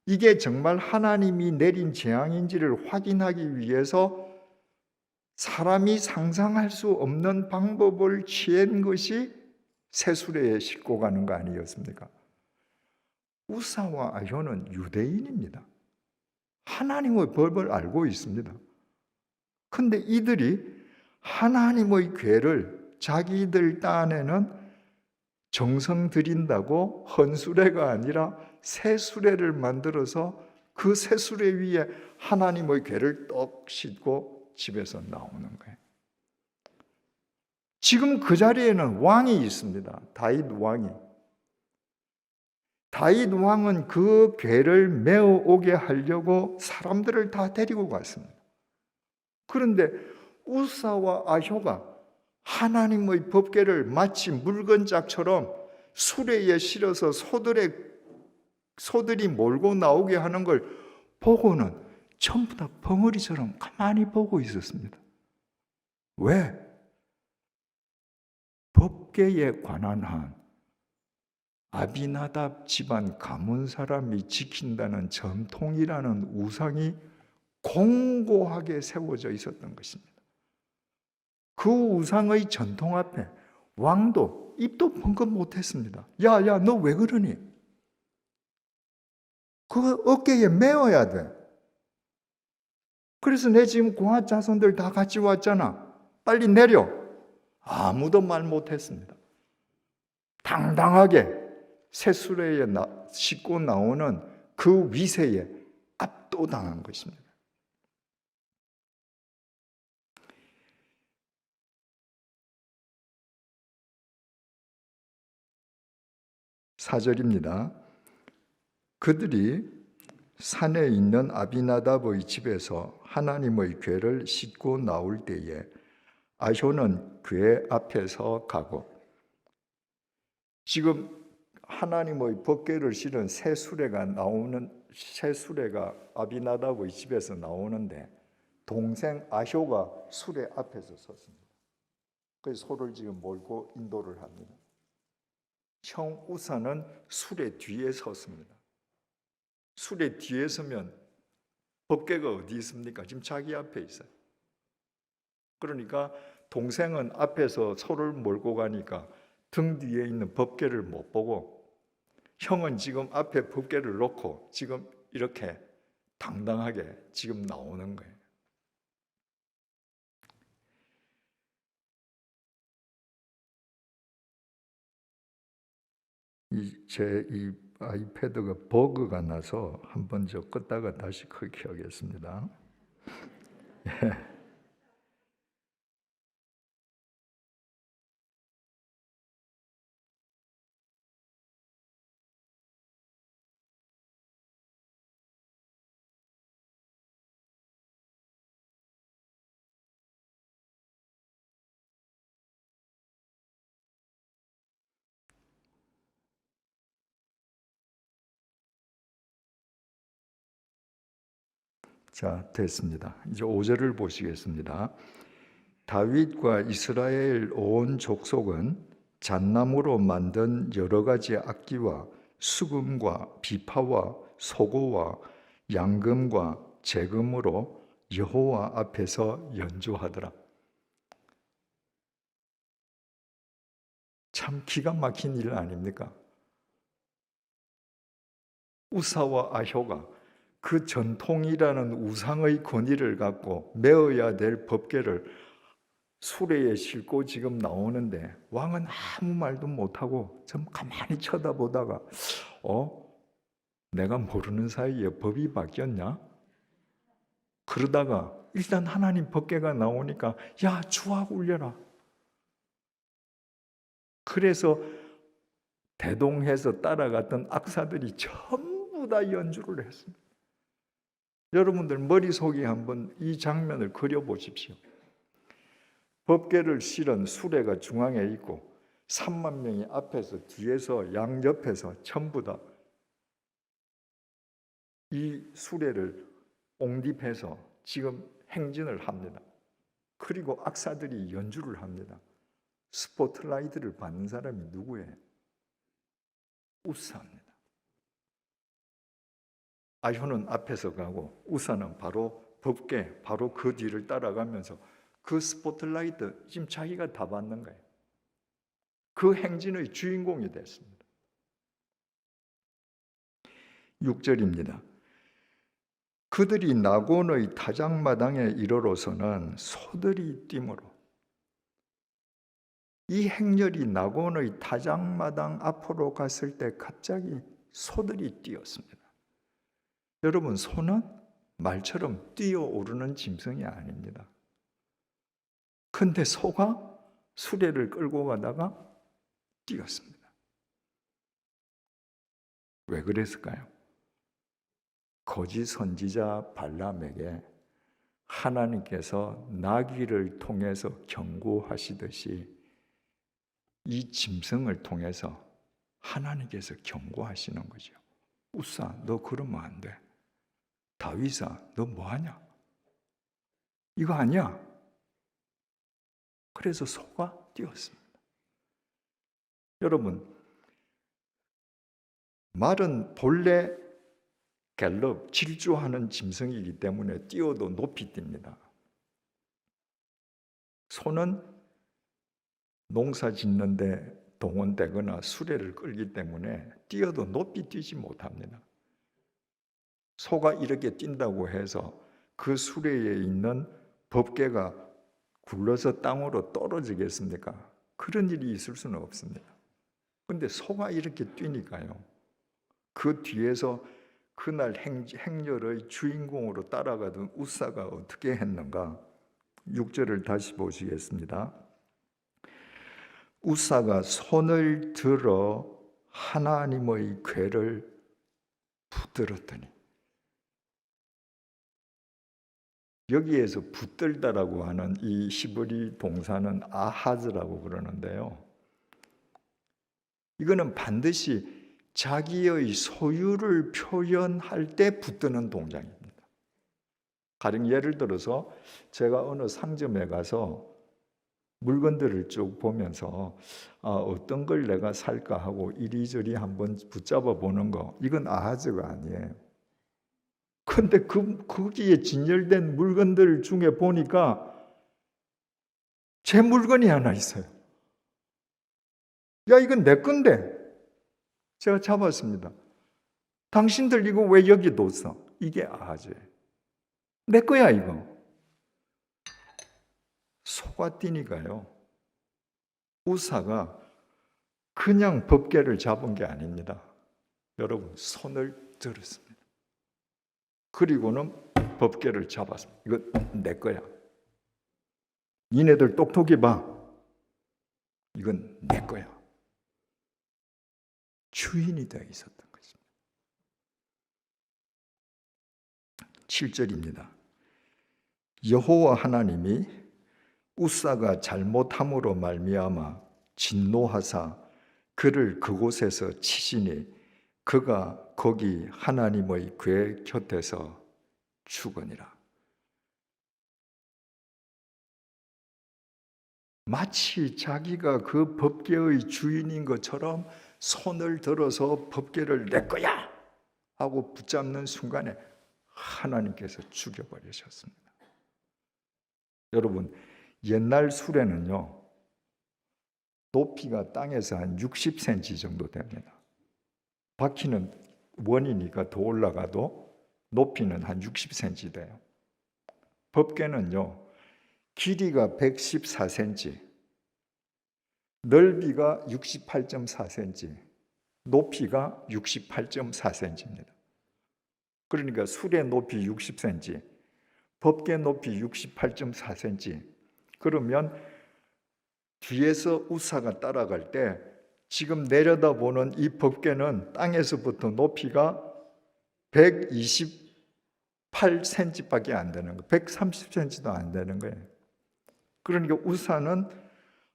이게 정말 하나님이 내린 재앙인지를 확인하기 위해서 사람이 상상할 수 없는 방법을 취한 것이 세수레에 싣고 가는 거 아니었습니까? 우사와 아효는 유대인입니다. 하나님의 법을 알고 있습니다. 근데 이들이 하나님의 궤를 자기들 딴에는 정성 들인다고 헌수레가 아니라 새수레를 만들어서 그 새수레 위에 하나님의 궤를 떡 싣고 집에서 나오는 거예요. 지금 그 자리에는 왕이 있습니다. 다윗 왕이. 다윗 왕은 그 궤를 메어 오게 하려고 사람들을 다 데리고 갔습니다. 그런데 우사와 아효가 하나님의 법궤를 마치 물건짝처럼 수레에 실어서 소들이 몰고 나오게 하는 걸 보고는 전부 다 벙어리처럼 가만히 보고 있었습니다. 왜? 법궤에 관한 한 아비나답 집안 가문 사람이 지킨다는 전통이라는 우상이 공고하게 세워져 있었던 것입니다. 그 우상의 전통 앞에 왕도 입도 펑긋 못했습니다. 야, 너 왜 그러니? 그 어깨에 메어야 돼. 그래서 내 지금 고아 자손들 다 같이 왔잖아. 빨리 내려. 아무도 말 못했습니다. 당당하게 새수레에 싣고 나오는 그 위세에 압도당한 것입니다. 사절입니다. 그들이 산에 있는 아비나답의 집에서 하나님의 궤를 싣고 나올 때에 아효는 궤 앞에서 가고, 지금 하나님의 법궤를 실은 새 수레가 아비나답의 집에서 나오는데 동생 아효가 수레 앞에서 섰습니다. 그래서 소를 지금 몰고 인도를 합니다. 형 우사는 수레 뒤에 섰습니다. 수레 뒤에 서면 법궤가 어디 있습니까? 지금 자기 앞에 있어요. 그러니까 동생은 앞에서 소를 몰고 가니까 등 뒤에 있는 법궤를 못 보고, 형은 지금 앞에 법궤를 놓고 지금 이렇게 당당하게 지금 나오는 거예요. 이 아이패드가 버그가 나서 한번 저 껐다가 다시 크게 하겠습니다. 자, 됐습니다. 이제 5절을 보시겠습니다. 다윗과 이스라엘 온 족속은 잣나무로 만든 여러 가지 악기와 수금과 비파와 소고와 양금과 재금으로 여호와 앞에서 연주하더라. 참 기가 막힌 일 아닙니까? 우사와 아효가 그 전통이라는 우상의 권위를 갖고 메어야 될 법궤를 수레에 싣고 지금 나오는데 왕은 아무 말도 못하고 좀 가만히 쳐다보다가 내가 모르는 사이에 법이 바뀌었냐? 그러다가 일단 하나님 법궤가 나오니까 야, 주악 울려라. 그래서 대동해서 따라갔던 악사들이 전부 다 연주를 했습니다. 여러분들 머릿속에 한번 이 장면을 그려보십시오. 법궤를 실은 수레가 중앙에 있고 3만 명이 앞에서 뒤에서 양옆에서 전부 다 이 수레를 옹립해서 지금 행진을 합니다. 그리고 악사들이 연주를 합니다. 스포트라이트를 받는 사람이 누구예요? 우사입니다. 아효는 앞에서 가고 우사는 바로 법궤, 바로 그 뒤를 따라가면서 그 스포트라이트 지금 자기가 다 받는 거예요. 그 행진의 주인공이 됐습니다. 6절입니다. 그들이 나곤의 타작마당에 이르러서는 소들이 뛰므로. 이 행렬이 나곤의 타작마당 앞으로 갔을 때 갑자기 소들이 뛰었습니다. 여러분, 소는 말처럼 뛰어오르는 짐승이 아닙니다. 근데 소가 수레를 끌고 가다가 뛰었습니다. 왜 그랬을까요? 거짓 선지자 발람에게 하나님께서 나귀를 통해서 경고하시듯이 이 짐승을 통해서 하나님께서 경고하시는 거죠. 우사, 너 그러면 안 돼. 다윗아, 너 뭐하냐? 이거 아니야. 그래서 소가 뛰었습니다. 여러분, 말은 본래 갤럽, 질주하는 짐승이기 때문에 뛰어도 높이 뜁니다. 소는 농사 짓는데 동원되거나 수레를 끌기 때문에 뛰어도 높이 뛰지 못합니다. 소가 이렇게 뛴다고 해서 그 수레에 있는 법궤가 굴러서 땅으로 떨어지겠습니까? 그런 일이 있을 수는 없습니다. 그런데 소가 이렇게 뛰니까요, 그 뒤에서 그날 행렬의 주인공으로 따라가던 우사가 어떻게 했는가? 6절을 다시 보시겠습니다. 우사가 손을 들어 하나님의 궤를 붙들었더니, 여기에서 붙들다라고 하는 이 히브리 동사는 아하즈라고 그러는데요, 이거는 반드시 자기의 소유를 표현할 때 붙드는 동작입니다. 가령 예를 들어서 제가 어느 상점에 가서 물건들을 쭉 보면서 어떤 걸 내가 살까 하고 이리저리 한번 붙잡아 보는 거, 이건 아하즈가 아니에요. 근데 거기에 진열된 물건들 중에 보니까 제 물건이 하나 있어요. 야, 이건 내 건데. 제가 잡았습니다. 당신들 이거 왜 여기 뒀어? 이게 아하즈예요. 내 거야 이거. 소가 뛰니까요, 우사가 그냥 법궤를 잡은 게 아닙니다. 여러분, 손을 들었습니다. 그리고는 법궤를 잡았습니다. 이거 내 거야. 니네들 똑똑히 봐. 이건 내 거야. 주인이 되어 있었던 것입니다. 7절입니다. 여호와 하나님이 우사가 잘못함으로 말미암아 진노하사 그를 그곳에서 치시니 그가 거기 하나님의 궤 곁에서 죽으니라. 마치 자기가 그 법궤의 주인인 것처럼 손을 들어서 법궤를 내 거야 하고 붙잡는 순간에 하나님께서 죽여버리셨습니다. 여러분, 옛날 수레는요, 높이가 땅에서 한 60cm 정도 됩니다. 바퀴는 원이니까 더 올라가도 높이는 한 60cm 돼요. 법궤는요, 길이가 114cm, 넓이가 68.4cm, 높이가 68.4cm입니다. 그러니까 수레 높이 60cm, 법궤 높이 68.4cm. 그러면 뒤에서 우사가 따라갈 때 지금 내려다보는 이 법궤는 땅에서부터 높이가 128cm밖에 안 되는 거예요. 130cm도 안 되는 거예요. 그러니까 우사는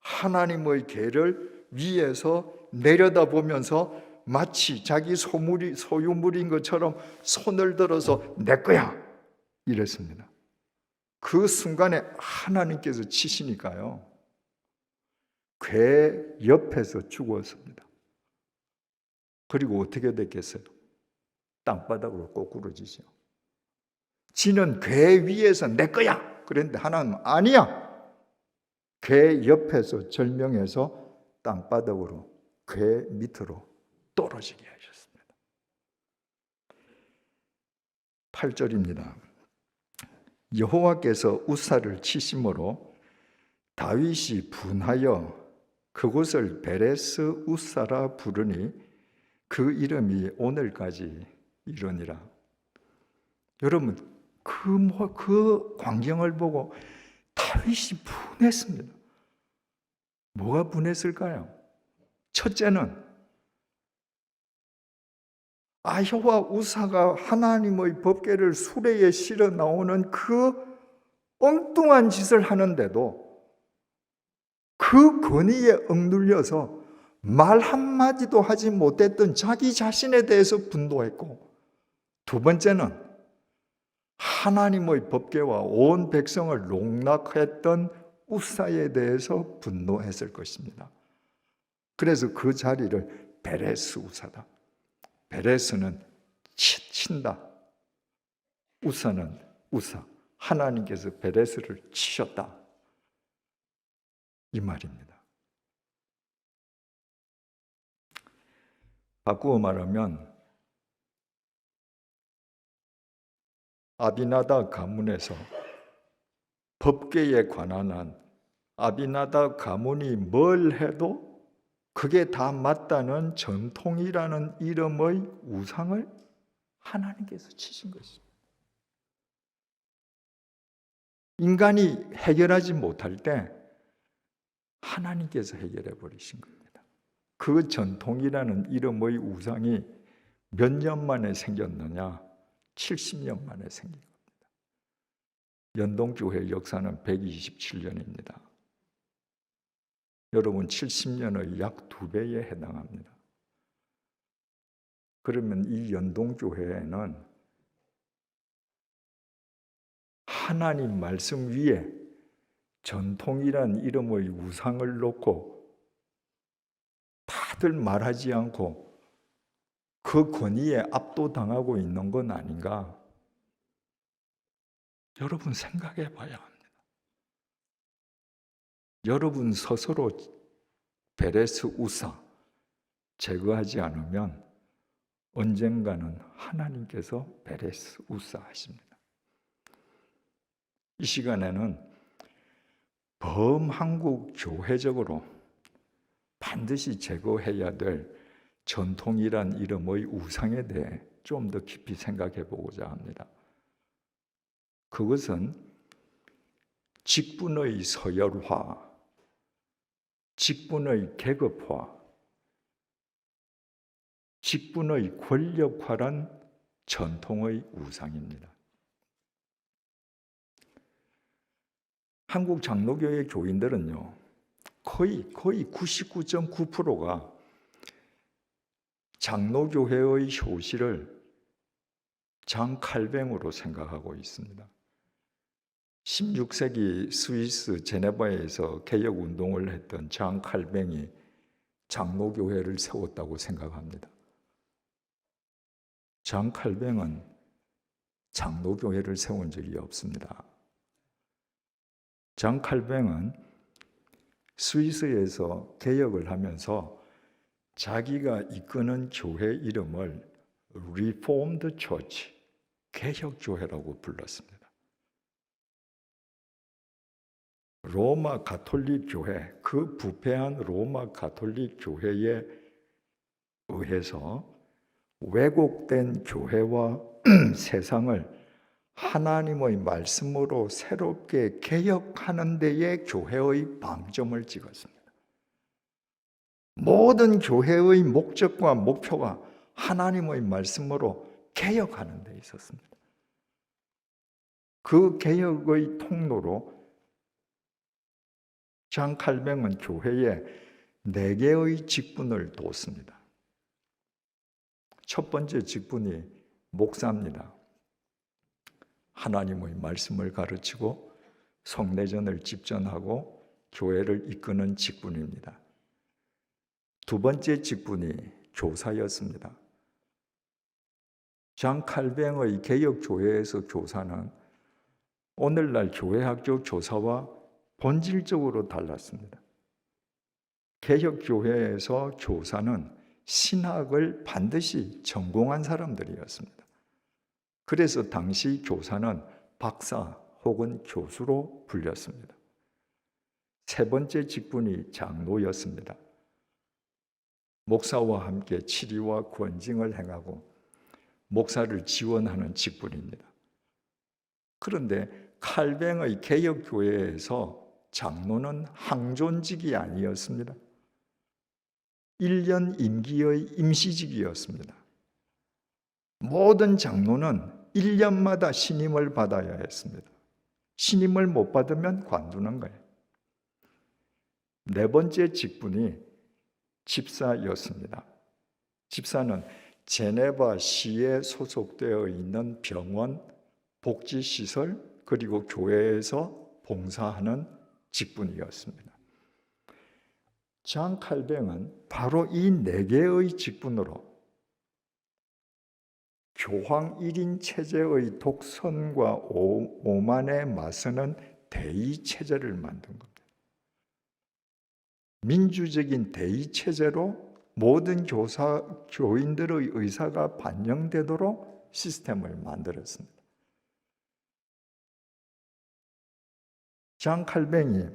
하나님의 궤를 위에서 내려다보면서 마치 자기 소유물인 것처럼 손을 들어서 내 거야 이랬습니다. 그 순간에 하나님께서 치시니까요, 궤 옆에서 죽었습니다. 그리고 어떻게 됐겠어요? 땅바닥으로 꼬꾸러지죠. 지는 궤 위에서 내 거야 그랬는데 하나님은 아니야, 궤 옆에서 절명해서 땅바닥으로 궤 밑으로 떨어지게 하셨습니다. 8절입니다. 여호와께서 우사를 치심으로 다윗이 분하여 그곳을 베레스 우사라 부르니 그 이름이 오늘까지 이르니라. 여러분, 그 광경을 보고 다윗이 분했습니다. 뭐가 분했을까요? 첫째는 아히와 우사가 하나님의 법궤를 수레에 실어 나오는 그 엉뚱한 짓을 하는데도 그 권위에 억눌려서 말 한마디도 하지 못했던 자기 자신에 대해서 분노했고, 두 번째는 하나님의 법궤와 온 백성을 농락했던 우사에 대해서 분노했을 것입니다. 그래서 그 자리를 베레스 우사다. 베레스는 친다. 우사는 우사. 하나님께서 베레스를 치셨다. 이 말입니다. 바꾸어 말하면 아비나답 가문에서 법궤에 관한 한 아비나답 가문이 뭘 해도 그게 다 맞다는 전통이라는 이름의 우상을 하나님께서 치신 것입니다. 인간이 해결하지 못할 때 하나님께서 해결해 버리신 겁니다. 그 전통이라는 이름의 우상이 몇 년 만에 생겼느냐? 70년 만에 생긴 겁니다. 연동교회 역사는 127년입니다. 여러분, 70년의 약 2배에 해당합니다. 그러면 이 연동교회에는 하나님 말씀 위에 전통이란 이름의 우상을 놓고 다들 말하지 않고 그 권위에 압도당하고 있는 건 아닌가? 여러분 생각해 봐야 합니다. 여러분 스스로 베레스 우사 제거하지 않으면 언젠가는 하나님께서 베레스 우사 하십니다. 이 시간에는 범한국 교회적으로 반드시 제거해야 될 전통이란 이름의 우상에 대해 좀 더 깊이 생각해 보고자 합니다. 그것은 직분의 서열화, 직분의 계급화, 직분의 권력화란 전통의 우상입니다. 한국 장로교회 교인들은요, 거의 99.9%가 장로교회의 효시를 장 칼뱅으로 생각하고 있습니다. 16세기 스위스 제네바에서 개혁운동을 했던 장 칼뱅이 장로교회를 세웠다고 생각합니다. 장 칼뱅은 장로교회를 세운 적이 없습니다. 장 칼뱅은 스위스에서 개혁을 하면서 자기가 이끄는 교회 이름을 Reformed Church, 개혁교회라고 불렀습니다. 로마 가톨릭 교회, 그 부패한 로마 가톨릭 교회에 의해서 왜곡된 교회와 세상을 하나님의 말씀으로 새롭게 개혁하는 데에 교회의 방점을 찍었습니다. 모든 교회의 목적과 목표가 하나님의 말씀으로 개혁하는 데 있었습니다. 그 개혁의 통로로 장 칼뱅은 교회에 4개의 직분을 뒀습니다. 첫 번째 직분이 목사입니다. 하나님의 말씀을 가르치고 성례전을 집전하고 교회를 이끄는 직분입니다. 두 번째 직분이 교사였습니다. 장 칼뱅의 개혁교회에서 교사는 오늘날 교회학교 교사와 본질적으로 달랐습니다. 개혁교회에서 교사는 신학을 반드시 전공한 사람들이었습니다. 그래서 당시 교사는 박사 혹은 교수로 불렸습니다. 세 번째 직분이 장로였습니다. 목사와 함께 치리와 권징을 행하고 목사를 지원하는 직분입니다. 그런데 칼뱅의 개혁교회에서 장로는 항존직이 아니었습니다. 1년 임기의 임시직이었습니다. 모든 장로는 1년마다 신임을 받아야 했습니다. 신임을 못 받으면 관두는 거예요. 네 번째 직분이 집사였습니다. 집사는 제네바 시에 소속되어 있는 병원, 복지시설, 그리고 교회에서 봉사하는 직분이었습니다. 장 칼뱅은 바로 이 네 개의 직분으로 교황 1인 체제의 독선과 오만에 맞서는 대의 체제를 만든 겁니다. 민주적인 대의 체제로 모든 교인들의 의사가 반영되도록 시스템을 만들었습니다. 장 칼뱅이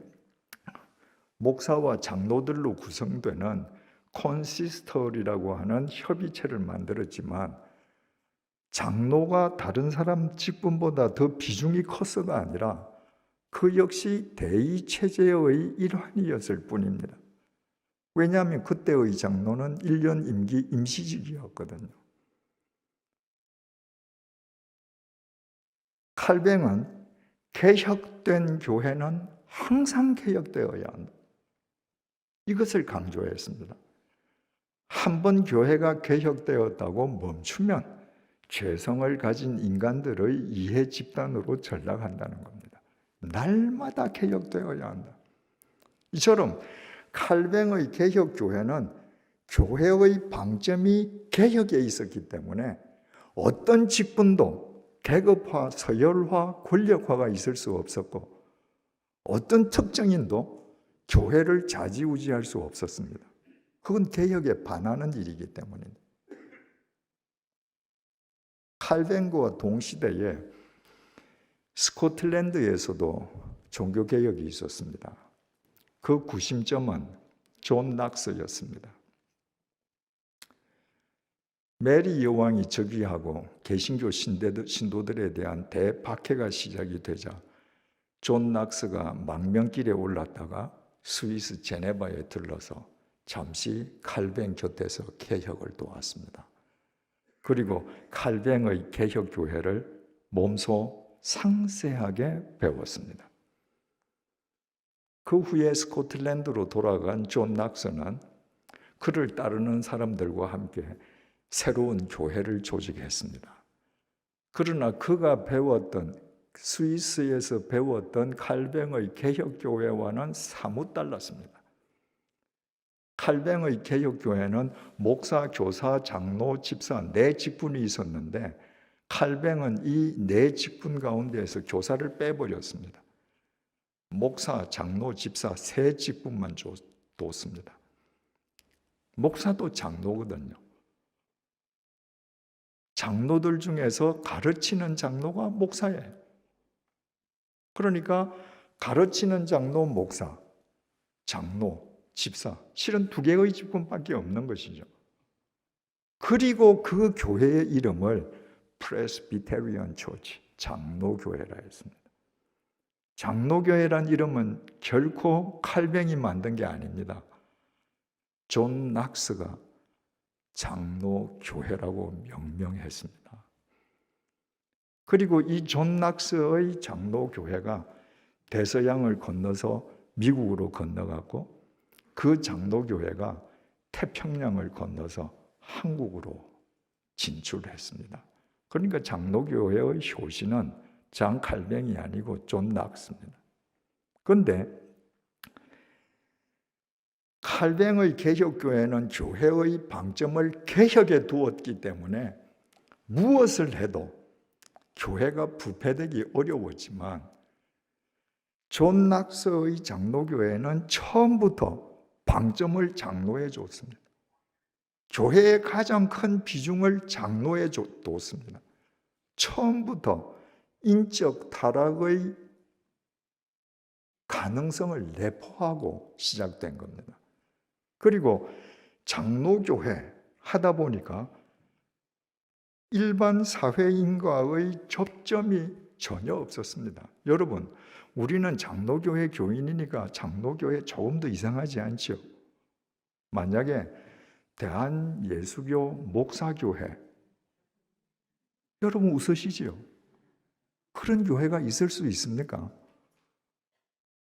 목사와 장로들로 구성되는 콘시스터리라고 하는 협의체를 만들었지만 장로가 다른 사람 직분보다 더 비중이 컸어가 아니라 그 역시 대의 체제의 일환이었을 뿐입니다. 왜냐하면 그때의 장로는 1년 임기 임시직이었거든요. 칼뱅은 개혁된 교회는 항상 개혁되어야 한다. 이것을 강조했습니다. 한번 교회가 개혁되었다고 멈추면 죄성을 가진 인간들의 이해 집단으로 전락한다는 겁니다. 날마다 개혁되어야 한다. 이처럼 칼뱅의 개혁교회는 교회의 방점이 개혁에 있었기 때문에 어떤 직분도 계급화, 서열화, 권력화가 있을 수 없었고 어떤 특정인도 교회를 좌지우지할 수 없었습니다. 그건 개혁에 반하는 일이기 때문입니다. 칼뱅과 동시대에 스코틀랜드에서도 종교개혁이 있었습니다. 그 구심점은 존 낙스였습니다. 메리 여왕이 즉위하고 개신교 신도들에 대한 대박해가 시작이 되자 존 낙스가 망명길에 올랐다가 스위스 제네바에 들러서 잠시 칼뱅 곁에서 개혁을 도왔습니다. 그리고 칼뱅의 개혁교회를 몸소 상세하게 배웠습니다. 그 후에 스코틀랜드로 돌아간 존 낙스는 그를 따르는 사람들과 함께 새로운 교회를 조직했습니다. 그러나 그가 배웠던 스위스에서 배웠던 칼뱅의 개혁교회와는 사뭇 달랐습니다. 칼뱅의 개혁교회는 목사, 교사, 장로, 집사 네 직분이 있었는데 칼뱅은 이 네 직분 가운데에서 교사를 빼버렸습니다. 목사, 장로, 집사 세 직분만 뒀습니다. 목사도 장로거든요. 장로들 중에서 가르치는 장로가 목사예요. 그러니까 가르치는 장로, 목사, 장로, 집사 실은 두 개의 직분밖에 없는 것이죠. 그리고 그 교회의 이름을 프레스비테리언 처치, 장로교회라 했습니다. 장로교회란 이름은 결코 칼뱅이 만든 게 아닙니다. 존 낙스가 장로교회라고 명명했습니다. 그리고 이 존 낙스의 장로교회가 대서양을 건너서 미국으로 건너갔고 그 장로교회가 태평양을 건너서 한국으로 진출했습니다. 그러니까 장로교회의 효시는 장 칼뱅이 아니고 존 낙스입니다. 그런데 칼뱅의 개혁교회는 교회의 방점을 개혁에 두었기 때문에 무엇을 해도 교회가 부패되기 어려웠지만 존 낙서의 장로교회는 처음부터 방점을 장로에 줬습니다. 교회의 가장 큰 비중을 장로에 뒀습니다. 처음부터 인적 타락의 가능성을 내포하고 시작된 겁니다. 그리고 장로교회 하다 보니까 일반 사회인과의 접점이 전혀 없었습니다. 여러분, 우리는 장로교회 교인이니까 장로교회 조금 더 이상하지 않죠? 만약에 대한예수교 목사교회, 여러분 웃으시지요? 그런 교회가 있을 수 있습니까?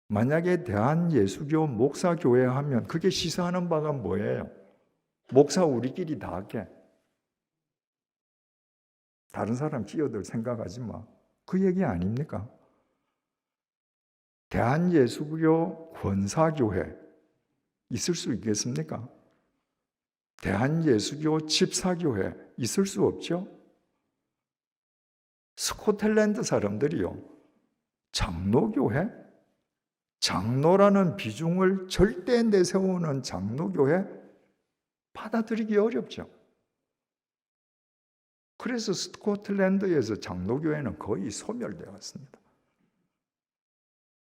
만약에 대한예수교 목사교회 하면 그게 시사하는 바가 뭐예요? 목사 우리끼리 다 할게. 다른 사람 끼어들 생각하지 마. 그 얘기 아닙니까? 대한예수교 권사교회 있을 수 있겠습니까? 대한예수교 집사교회 있을 수 없죠? 스코틀랜드 사람들이요, 장로교회? 장로라는 비중을 절대 내세우는 장로교회 받아들이기 어렵죠. 그래서 스코틀랜드에서 장로교회는 거의 소멸되었습니다.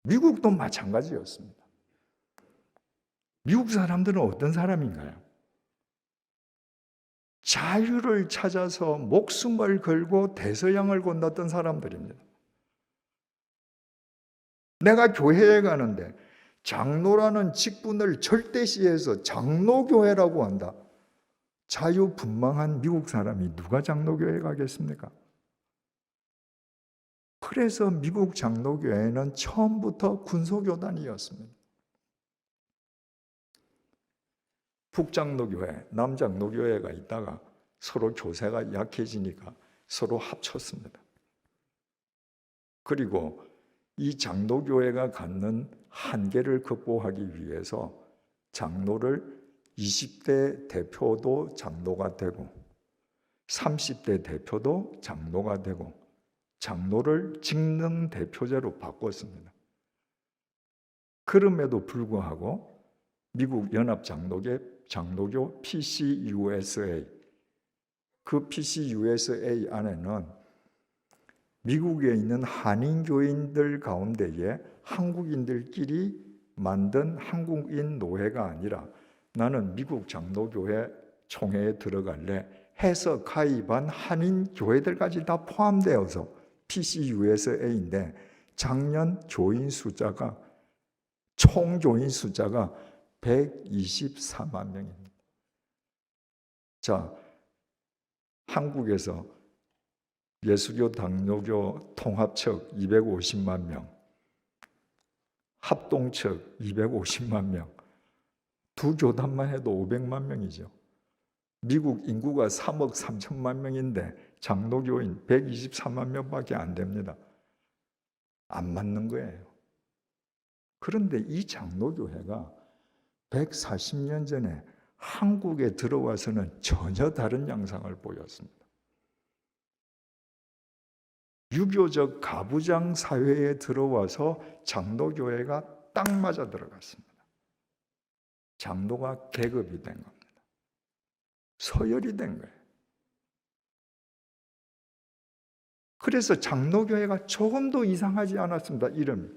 미국도 마찬가지였습니다. 미국 사람들은 어떤 사람인가요? 자유를 찾아서 목숨을 걸고 대서양을 건넜던 사람들입니다. 내가 교회에 가는데 장로라는 직분을 절대시해서 장로교회라고 한다. 자유분방한 미국 사람이 누가 장로교회에 가겠습니까? 그래서 미국 장로교회는 처음부터 군소교단이었습니다. 북장로교회, 남장로교회가 있다가 서로 교세가 약해지니까 서로 합쳤습니다. 그리고 이 장로교회가 갖는 한계를 극복하기 위해서 장로를 20대 대표도 장로가 되고 30대 대표도 장로가 되고 장로를 직능 대표제로 바꿨습니다. 그럼에도 불구하고 미국 연합 장로교 PCUSA, 그 PCUSA 안에는 미국에 있는 한인교인들 가운데에 한국인들끼리 만든 한국인 노회가 아니라 나는 미국 장로교회 총회에 들어갈래 해서 가입한 한인 교회들까지 다 포함되어서 PCUSA인데 작년 교인 숫자가 총 교인 숫자가 124만 명입니다. 자, 한국에서 예수교 당로교 통합측 250만 명, 합동측 250만 명, 두 교단만 해도 500만 명이죠. 미국 인구가 3억 3천만 명인데 장로교인 124만 명밖에 안 됩니다. 안 맞는 거예요. 그런데 이 장로교회가 140년 전에 한국에 들어와서는 전혀 다른 양상을 보였습니다. 유교적 가부장 사회에 들어와서 장로교회가 딱 맞아 들어갔습니다. 장로가 계급이 된 겁니다. 서열이 된 거예요. 그래서 장로교회가 조금도 이상하지 않았습니다. 이름이.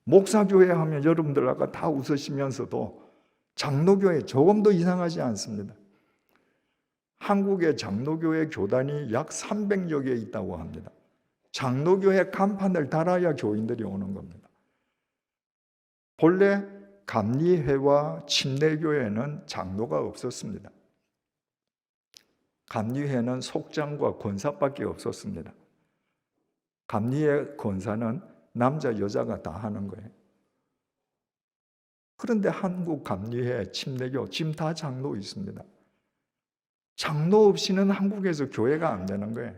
목사교회 하면 여러분들 아까 다 웃으시면서도 장로교회 조금도 이상하지 않습니다. 한국의 장로교회 교단이 약 300여 개 있다고 합니다. 장로교회 간판을 달아야 교인들이 오는 겁니다. 본래 감리회와 침례교회는 장로가 없었습니다. 감리회는 속장과 권사밖에 없었습니다. 감리회 권사는 남자 여자가 다 하는 거예요. 그런데 한국 감리회, 침례교 지금 다 장로 있습니다. 장로 없이는 한국에서 교회가 안 되는 거예요.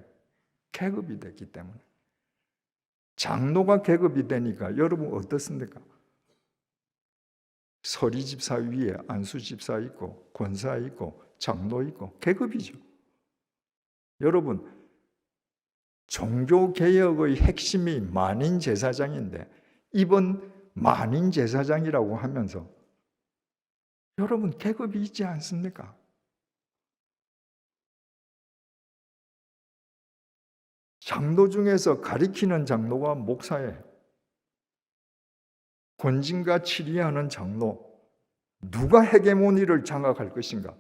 계급이 됐기 때문에. 장로가 계급이 되니까 여러분 어떻습니까? 서리 집사 위에 안수 집사 있고 권사 있고 장로 있고 계급이죠. 여러분, 종교개혁의 핵심이 만인 제사장인데 이번 만인 제사장이라고 하면서 여러분 계급이 있지 않습니까? 장로 중에서 가리키는 장로가 목사예요. 권진과 치리하는 장로, 누가 헤게모니를 장악할 것인가?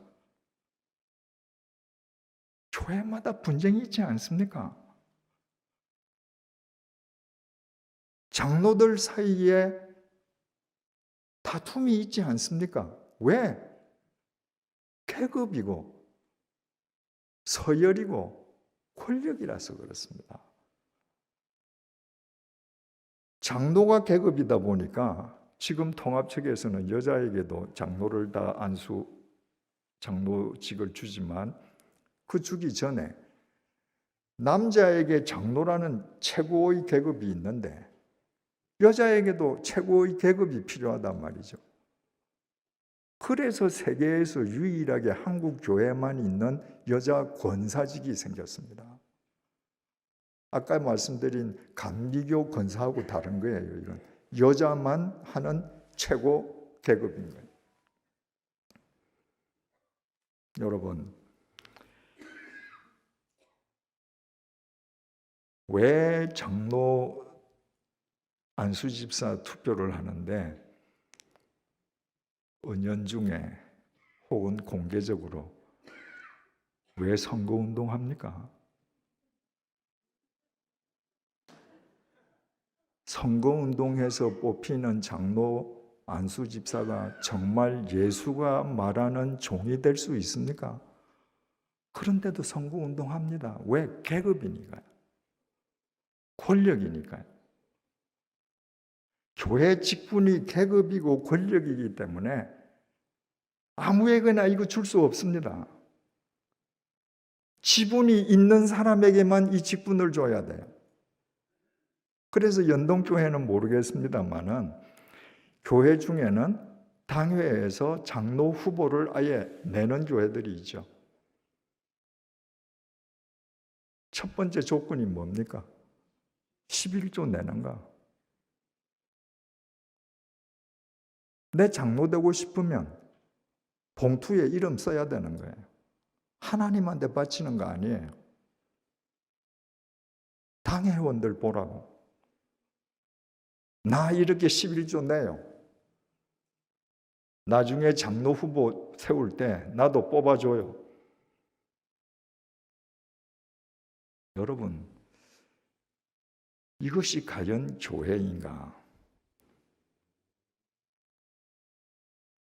교회마다 분쟁이 있지 않습니까? 장로들 사이에 다툼이 있지 않습니까? 왜? 계급이고 서열이고 권력이라서 그렇습니다. 장로가 계급이다 보니까 지금 통합측에서는 여자에게도 장로를 다 장로직을 주지만 그 주기 전에 남자에게 장로라는 최고의 계급이 있는데 여자에게도 최고의 계급이 필요하단 말이죠. 그래서 세계에서 유일하게 한국 교회만 있는 여자 권사직이 생겼습니다. 아까 말씀드린 감리교 권사하고 다른 거예요. 이건 여자만 하는 최고 계급인 거예요. 여러분, 왜 장로 안수집사 투표를 하는데 은연중에 혹은 공개적으로 왜 선거운동합니까? 선거운동에서 뽑히는 장로 안수집사가 정말 예수가 말하는 종이 될 수 있습니까? 그런데도 선거운동합니다. 왜? 계급이니까요. 권력이니까요. 교회 직분이 계급이고 권력이기 때문에 아무에게나 이거 줄 수 없습니다. 지분이 있는 사람에게만 이 직분을 줘야 돼요. 그래서 연동교회는 모르겠습니다만은 교회 중에는 당회에서 장로 후보를 아예 내는 교회들이 있죠. 첫 번째 조건이 뭡니까? 11조 내는가? 내 장로 되고 싶으면 봉투에 이름 써야 되는 거예요. 하나님한테 바치는 거 아니에요. 당회원들 보라고. 나 이렇게 11조 내요. 나중에 장로 후보 세울 때 나도 뽑아줘요. 여러분, 이것이 과연 교회인가?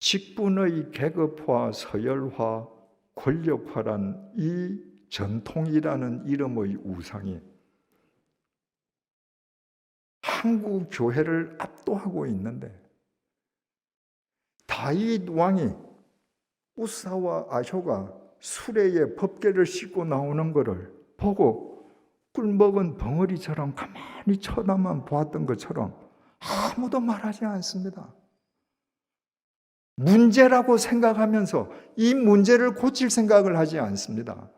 직분의 계급화, 서열화, 권력화란 이 전통이라는 이름의 우상이 한국 교회를 압도하고 있는데 다윗 왕이 우사와 아효가 수레에 법궤를 싣고 나오는 것을 보고 꿀먹은 벙어리처럼 가만히 쳐다만 보았던 것처럼 아무도 말하지 않습니다. 문제라고 생각하면서 이 문제를 고칠 생각을 하지 않습니다.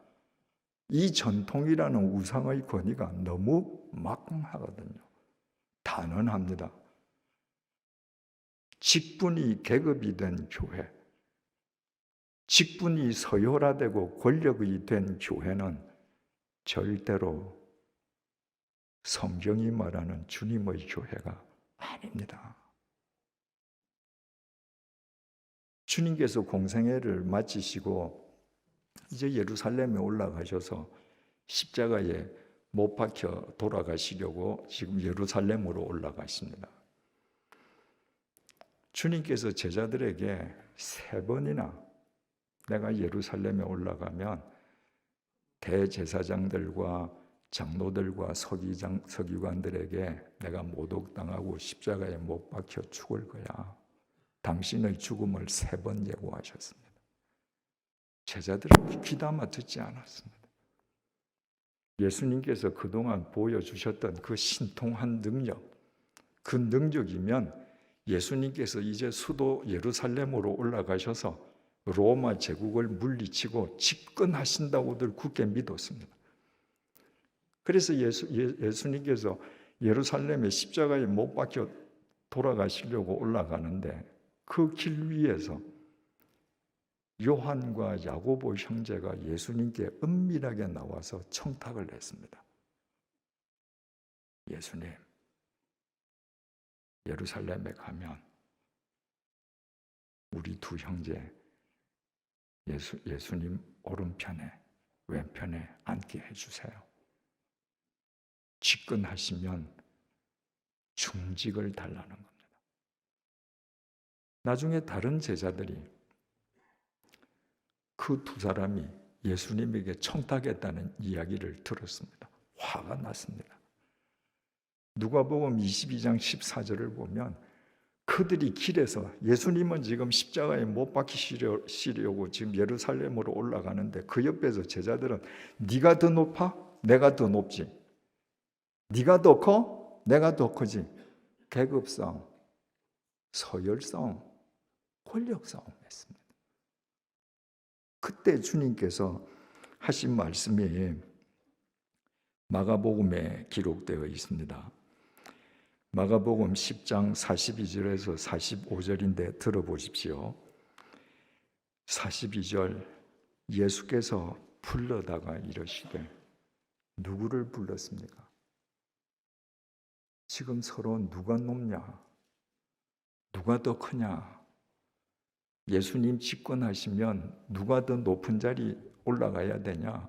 이 전통이라는 우상의 권위가 너무 막강하거든요. 단언합니다. 직분이 계급이 된 교회, 직분이 서열화되고 권력이 된 교회는 절대로 성경이 말하는 주님의 교회가 아닙니다. 주님께서 공생애를 마치시고 이제 예루살렘에 올라가셔서 십자가에 못 박혀 돌아가시려고 지금 예루살렘으로 올라가십니다. 주님께서 제자들에게 3번이나 내가 예루살렘에 올라가면 대제사장들과 장로들과 서기관들에게 내가 모독당하고 십자가에 못 박혀 죽을 거야. 당신의 죽음을 3번 예고하셨습니다. 제자들은 귀담아 듣지 않았습니다. 예수님께서 그동안 보여주셨던 그 신통한 능력, 그 능력이면 예수님께서 이제 수도 예루살렘으로 올라가셔서 로마 제국을 물리치고 집권하신다고들 굳게 믿었습니다. 그래서 예수님께서 예루살렘에 십자가에 못 박혀 돌아가시려고 올라가는데 그 길 위에서 요한과 야고보 형제가 예수님께 은밀하게 나와서 청탁을 했습니다. 예수님, 예루살렘에 가면 우리 두 형제 예수님 오른편에 왼편에 앉게 해주세요. 집권하시면 중직을 달라는 겁니다. 나중에 다른 제자들이 그 두 사람이 예수님에게 청탁했다는 이야기를 들었습니다. 화가 났습니다. 누가복음 22장 14절을 보면 그들이 길에서 예수님은 지금 십자가에 못 박히시려고 지금 예루살렘으로 올라가는데 그 옆에서 제자들은 네가 더 높아? 내가 더 높지. 네가 더 커? 내가 더 크지. 계급싸움, 서열싸움, 권력싸움 했습니다. 그때 주님께서 하신 말씀이 마가복음에 기록되어 있습니다. 마가복음 10장 42절에서 45절인데 들어보십시오. 42절 예수께서 불러다가 이러시되 누구를 불렀습니까? 지금 서로 누가 높냐? 누가 더 크냐? 예수님 집권하시면 누가 더 높은 자리 올라가야 되냐?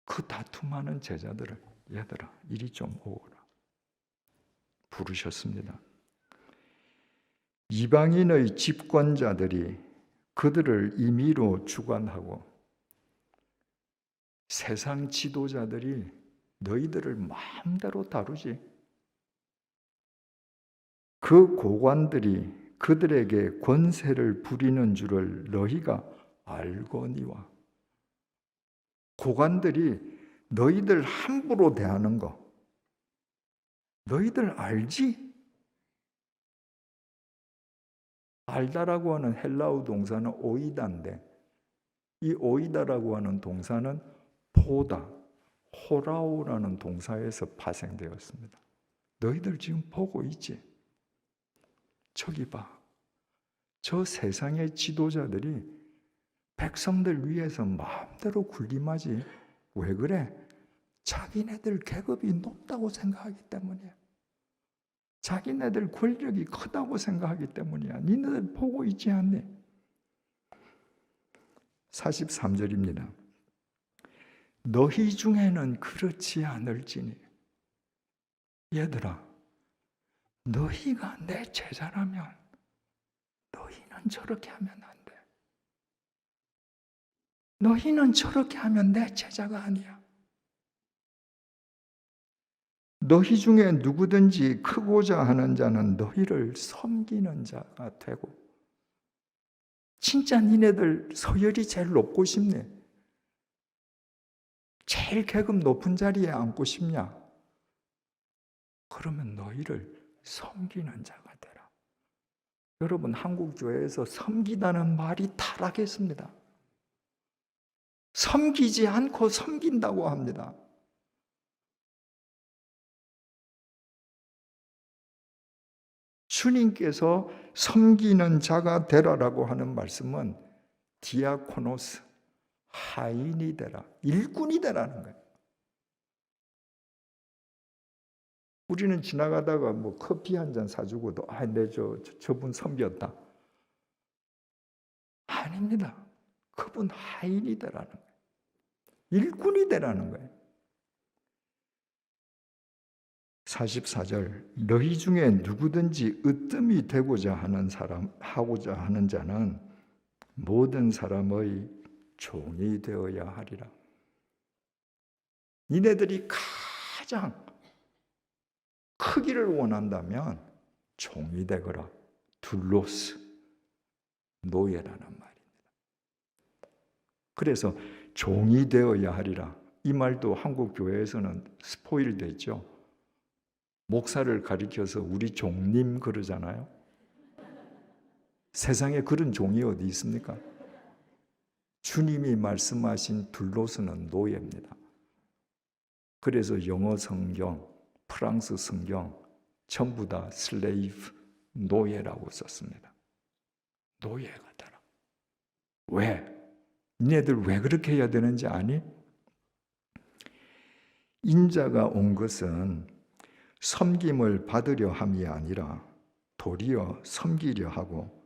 그 다툼하는 제자들을 얘들아 이리 좀 오거라 부르셨습니다. 이방인의 집권자들이 그들을 임의로 주관하고 세상 지도자들이 너희들을 마음대로 다루지. 그 고관들이 그들에게 권세를 부리는 줄을 너희가 알거니와. 고관들이 너희들 함부로 대하는 거 너희들 알지? 알다라고 하는 헬라어 동사는 오이다인데 이 오이다라고 하는 동사는 보다, 호라오라는 동사에서 파생되었습니다. 너희들 지금 보고 있지? 저기 봐. 저 세상의 지도자들이 백성들 위해서 마음대로 군림하지. 왜 그래? 자기네들 계급이 높다고 생각하기 때문이야. 자기네들 권력이 크다고 생각하기 때문이야. 니네들 보고 있지 않니? 43절입니다. 너희 중에는 그렇지 않을지니. 얘들아, 너희가 내 제자라면 너희는 저렇게 하면 안 돼. 너희는 저렇게 하면 내 제자가 아니야. 너희 중에 누구든지 크고자 하는 자는 너희를 섬기는 자가 되고. 진짜 니네들 서열이 제일 높고 싶네. 제일 계급 높은 자리에 앉고 싶냐? 그러면 너희를 섬기는 자가 되라. 여러분, 한국교회에서 섬기다는 말이 타락했습니다. 섬기지 않고 섬긴다고 합니다. 주님께서 섬기는 자가 되라라고 하는 말씀은 디아코노스, 하인이 되라, 일꾼이 되라는 거예요. 우리는 지나가다가 뭐 커피 한 잔 사주고도 저분 섬겼다. 아닙니다. 그분 하인이 되라는 거예요. 일꾼이 되라는 거예요. 44절 너희 중에 누구든지 으뜸이 되고자 하는 자는 모든 사람의 종이 되어야 하리라. 니네들이 가장 크기를 원한다면 종이 되거라. 둘로스, 노예라는 말입니다. 그래서 종이 되어야 하리라. 이 말도 한국 교회에서는 스포일돼 있죠. 목사를 가리켜서 우리 종님 그러잖아요. 세상에 그런 종이 어디 있습니까? 주님이 말씀하신 둘로스는 노예입니다. 그래서 영어 성경, 프랑스 성경, 전부 다 슬레이브, 노예라고 썼습니다. 노예가 되라. 왜? 니네들 왜 그렇게 해야 되는지 아니? 인자가 온 것은 섬김을 받으려 함이 아니라 도리어 섬기려 하고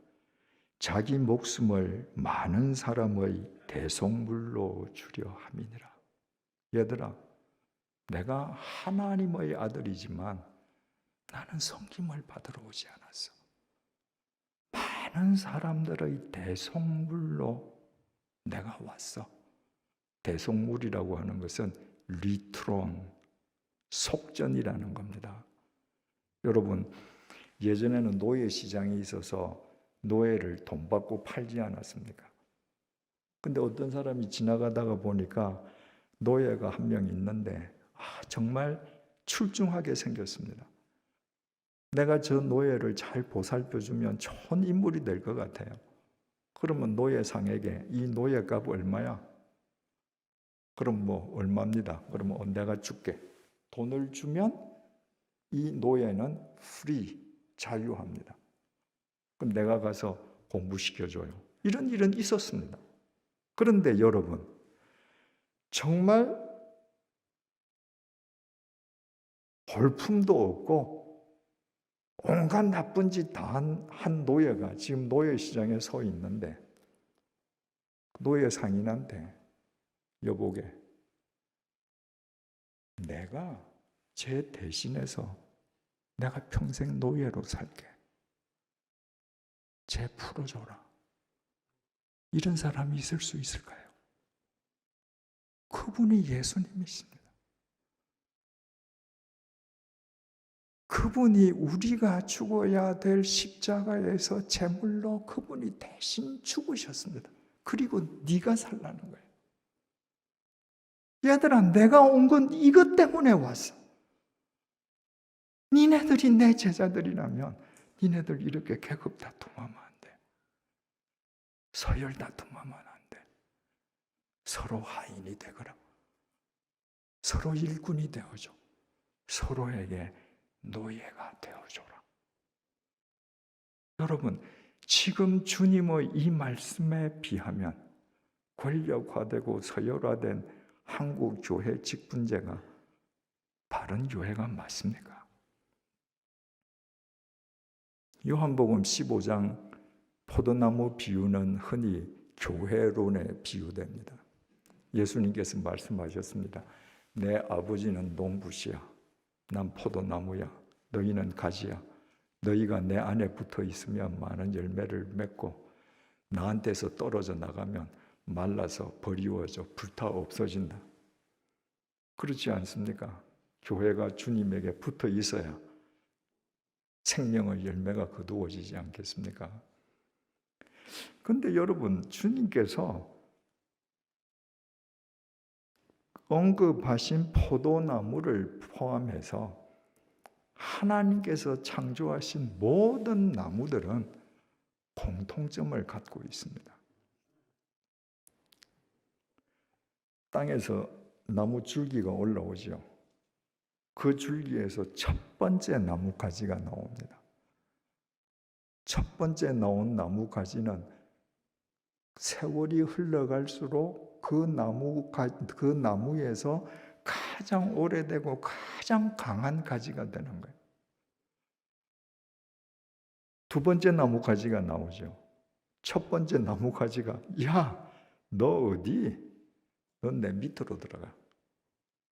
자기 목숨을 많은 사람의 대속물로 주려 함이니라. 얘들아, 내가 하나님의 아들이지만 나는 섬김을 받으러 오지 않았어. 많은 사람들의 대속물로 내가 왔어. 대속물이라고 하는 것은 리트론, 속전이라는 겁니다. 여러분, 예전에는 노예 시장이 있어서 노예를 돈 받고 팔지 않았습니까? 근데 어떤 사람이 지나가다가 보니까 노예가 한 명 있는데 정말 출중하게 생겼습니다. 내가 저 노예를 잘 보살펴주면 좋은 인물이 될 것 같아요. 그러면 노예상에게 이 노예값 얼마야? 그럼 뭐 얼마입니다. 그러면 내가 줄게. 돈을 주면 이 노예는 프리, 자유합니다. 그럼 내가 가서 공부시켜줘요. 이런 일은 있었습니다. 그런데 여러분, 정말 볼품도 없고 온갖 나쁜 짓 다 한 노예가 지금 노예 시장에 서 있는데 노예 상인한테 여보게, 내가 제 대신해서 내가 평생 노예로 살게. 쟤 풀어줘라. 이런 사람이 있을 수 있을까요? 그분이 예수님이십니다. 그분이 우리가 죽어야 될 십자가에서 제물로 그분이 대신 죽으셨습니다. 그리고 네가 살라는 거예요. 얘들아, 내가 온 건 이것 때문에 왔어. 니네들이 내 제자들이라면 니네들 이렇게 계급 다툼하면 안 돼. 서열 다툼하면 안 돼. 서로 하인이 되거라. 서로 일꾼이 되어줘. 서로에게 노예가 되어줘라. 여러분, 지금 주님의 이 말씀에 비하면 권력화되고 서열화된 한국 교회 직분제가 바른 교회가 맞습니까? 요한복음 15장 포도나무 비유는 흔히 교회론에 비유됩니다. 예수님께서 말씀하셨습니다. 내 아버지는 농부시야. 난 포도나무야. 너희는 가지야. 너희가 내 안에 붙어 있으면 많은 열매를 맺고 나한테서 떨어져 나가면 말라서 버리워져 불타 없어진다. 그렇지 않습니까? 교회가 주님에게 붙어 있어야 생명의 열매가 거두어지지 않겠습니까? 그런데 여러분, 주님께서 언급하신 포도나무를 포함해서 하나님께서 창조하신 모든 나무들은 공통점을 갖고 있습니다. 땅에서 나무 줄기가 올라오죠. 그 줄기에서 첫 번째 나무 가지가 나옵니다. 첫 번째 나온 나무 가지는 세월이 흘러갈수록 그 나무에서 가장 오래되고 가장 강한 가지가 되는 거예요. 두 번째 나무 가지가 나오죠. 첫 번째 나무 가지가 야, 너 어디? 넌 내 밑으로 들어가.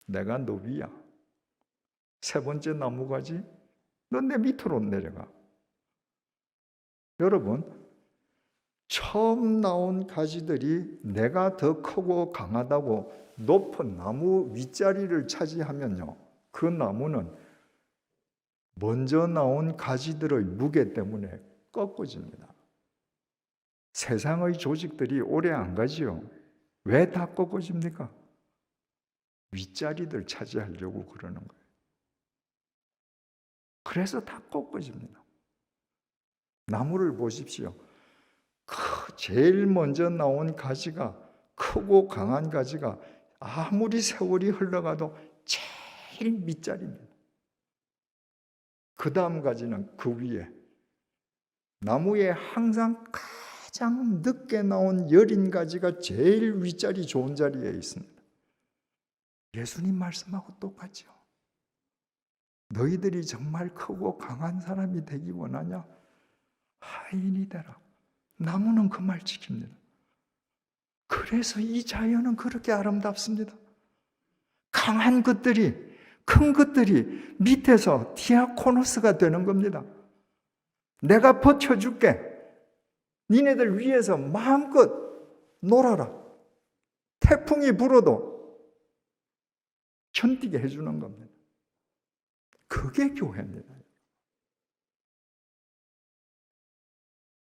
내가 너 위야. 세 번째 나무 가지? 넌 내 밑으로 내려가. 여러분, 처음 나온 가지들이 내가 더 크고 강하다고 높은 나무 윗자리를 차지하면요, 그 나무는 먼저 나온 가지들의 무게 때문에 꺾어집니다. 세상의 조직들이 오래 안 가지요. 왜 다 꺾어집니까? 윗자리들 차지하려고 그러는 거예요. 그래서 다 꺾어집니다. 나무를 보십시오. 제일 먼저 나온 가지가, 크고 강한 가지가 아무리 세월이 흘러가도 제일 밑자리입니다. 그 그 다음 가지는 그 위에 나무에 항상 가장 늦게 나온 여린 가지가 제일 윗자리 좋은 자리에 있습니다. 예수님 말씀하고 똑같죠. 너희들이 정말 크고 강한 사람이 되기 원하냐? 하인이 되라. 나무는 그 말 지킵니다. 그래서 이 자연은 그렇게 아름답습니다. 강한 것들이, 큰 것들이 밑에서 디아코노스가 되는 겁니다. 내가 버텨줄게. 니네들 위에서 마음껏 놀아라. 태풍이 불어도 견디게 해주는 겁니다. 그게 교회입니다.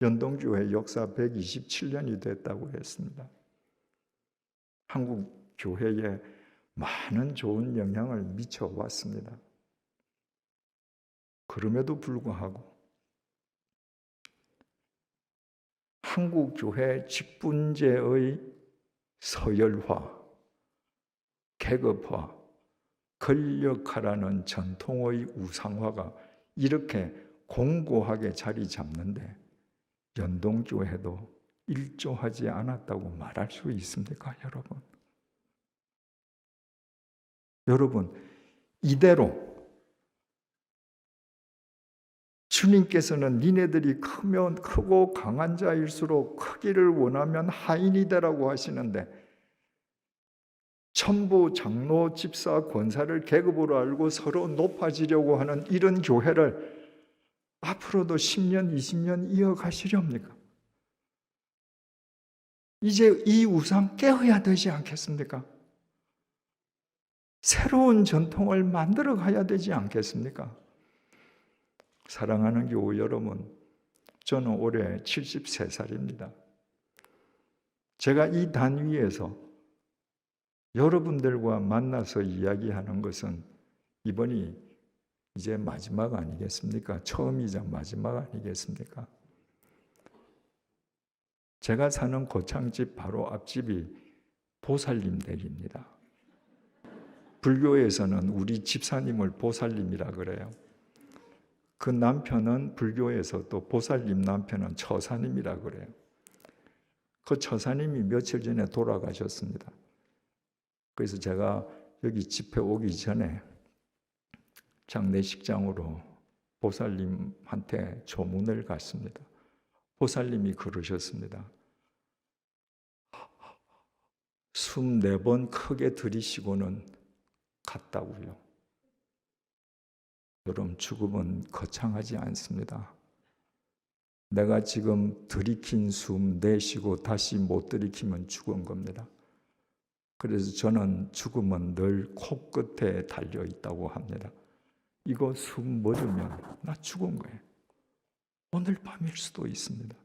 연동교회 역사 127년이 됐다고 했습니다. 한국 교회에 많은 좋은 영향을 미쳐왔습니다. 그럼에도 불구하고 한국 교회 직분제의 서열화, 계급화, 권력화라는 전통의 우상화가 이렇게 공고하게 자리 잡는데 연동교회도 일조하지 않았다고 말할 수 있습니까, 여러분? 여러분, 이대로 주님께서는 니네들이 크면 크고 강한 자일수록 크기를 원하면 하인이 되라고 하시는데 천부, 장로, 집사, 권사를 계급으로 알고 서로 높아지려고 하는 이런 교회를 앞으로도 10년, 20년 이어가시렵니까? 이제 이 우상 깨어야 되지 않겠습니까? 새로운 전통을 만들어 가야 되지 않겠습니까? 사랑하는 교우 여러분, 저는 올해 73살입니다. 제가 이 단위에서 여러분들과 만나서 이야기하는 것은 이번이 이제 마지막 아니겠습니까? 처음이자 마지막 아니겠습니까? 제가 사는 고창집 바로 앞집이 보살님 댁입니다. 불교에서는 우리 집사님을 보살님이라 그래요. 그 남편은 불교에서 또 보살님 남편은 처사님이라 그래요. 그 처사님이 며칠 전에 돌아가셨습니다. 그래서 제가 여기 집회 오기 전에 장례식장으로 보살님한테 조문을 갔습니다. 보살님이 그러셨습니다. 숨 4번 크게 들이쉬고는 갔다고요. 여러분, 죽음은 거창하지 않습니다. 내가 지금 들이킨 숨 내쉬고 다시 못 들이키면 죽은 겁니다. 그래서 저는 죽음은 늘 코끝에 달려 있다고 합니다. 이거 숨 멎으면 나 죽은 거예요. 오늘 밤일 수도 있습니다.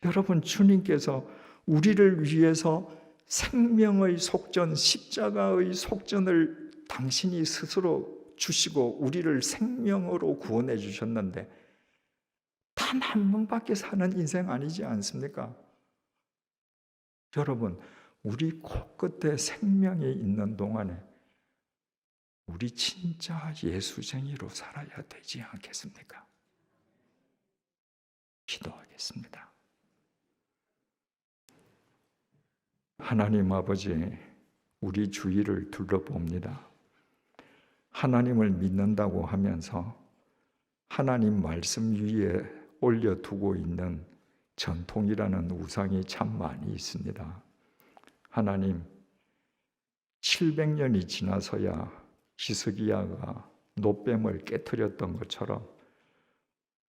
여러분, 주님께서 우리를 위해서 생명의 속전, 십자가의 속전을 당신이 스스로 주시고 우리를 생명으로 구원해 주셨는데 단 한 번밖에 사는 인생 아니지 않습니까? 여러분, 우리 코끝에 생명이 있는 동안에 우리 진짜 예수쟁이로 살아야 되지 않겠습니까? 기도하겠습니다. 하나님 아버지, 우리 주위를 둘러봅니다. 하나님을 믿는다고 하면서 하나님 말씀 위에 올려두고 있는 전통이라는 우상이 참 많이 있습니다. 하나님, 700년이 지나서야 히스기야가 놋뱀을 깨트렸던 것처럼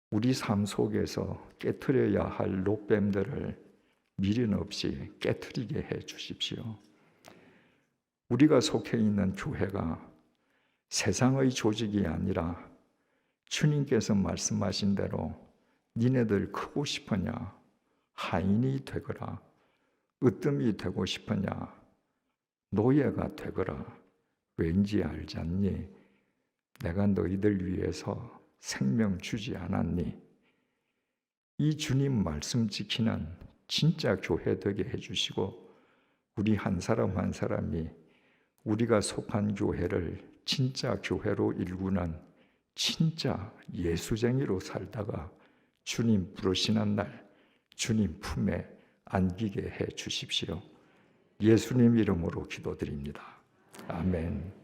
우리 삶 속에서 깨트려야 할 놋뱀들을 미련 없이 깨트리게 해 주십시오. 우리가 속해 있는 교회가 세상의 조직이 아니라 주님께서 말씀하신 대로 니네들 크고 싶으냐? 하인이 되거라. 으뜸이 되고 싶으냐? 노예가 되거라. 왠지 알잖니? 내가 너희들 위해서 생명 주지 않았니? 이 주님 말씀 지키는 진짜 교회 되게 해주시고 우리 한 사람 한 사람이 우리가 속한 교회를 진짜 교회로 일구는 진짜 예수쟁이로 살다가 주님 부르시는 날 주님 품에 안기게 해 주십시오. 예수님 이름으로 기도드립니다. 아멘.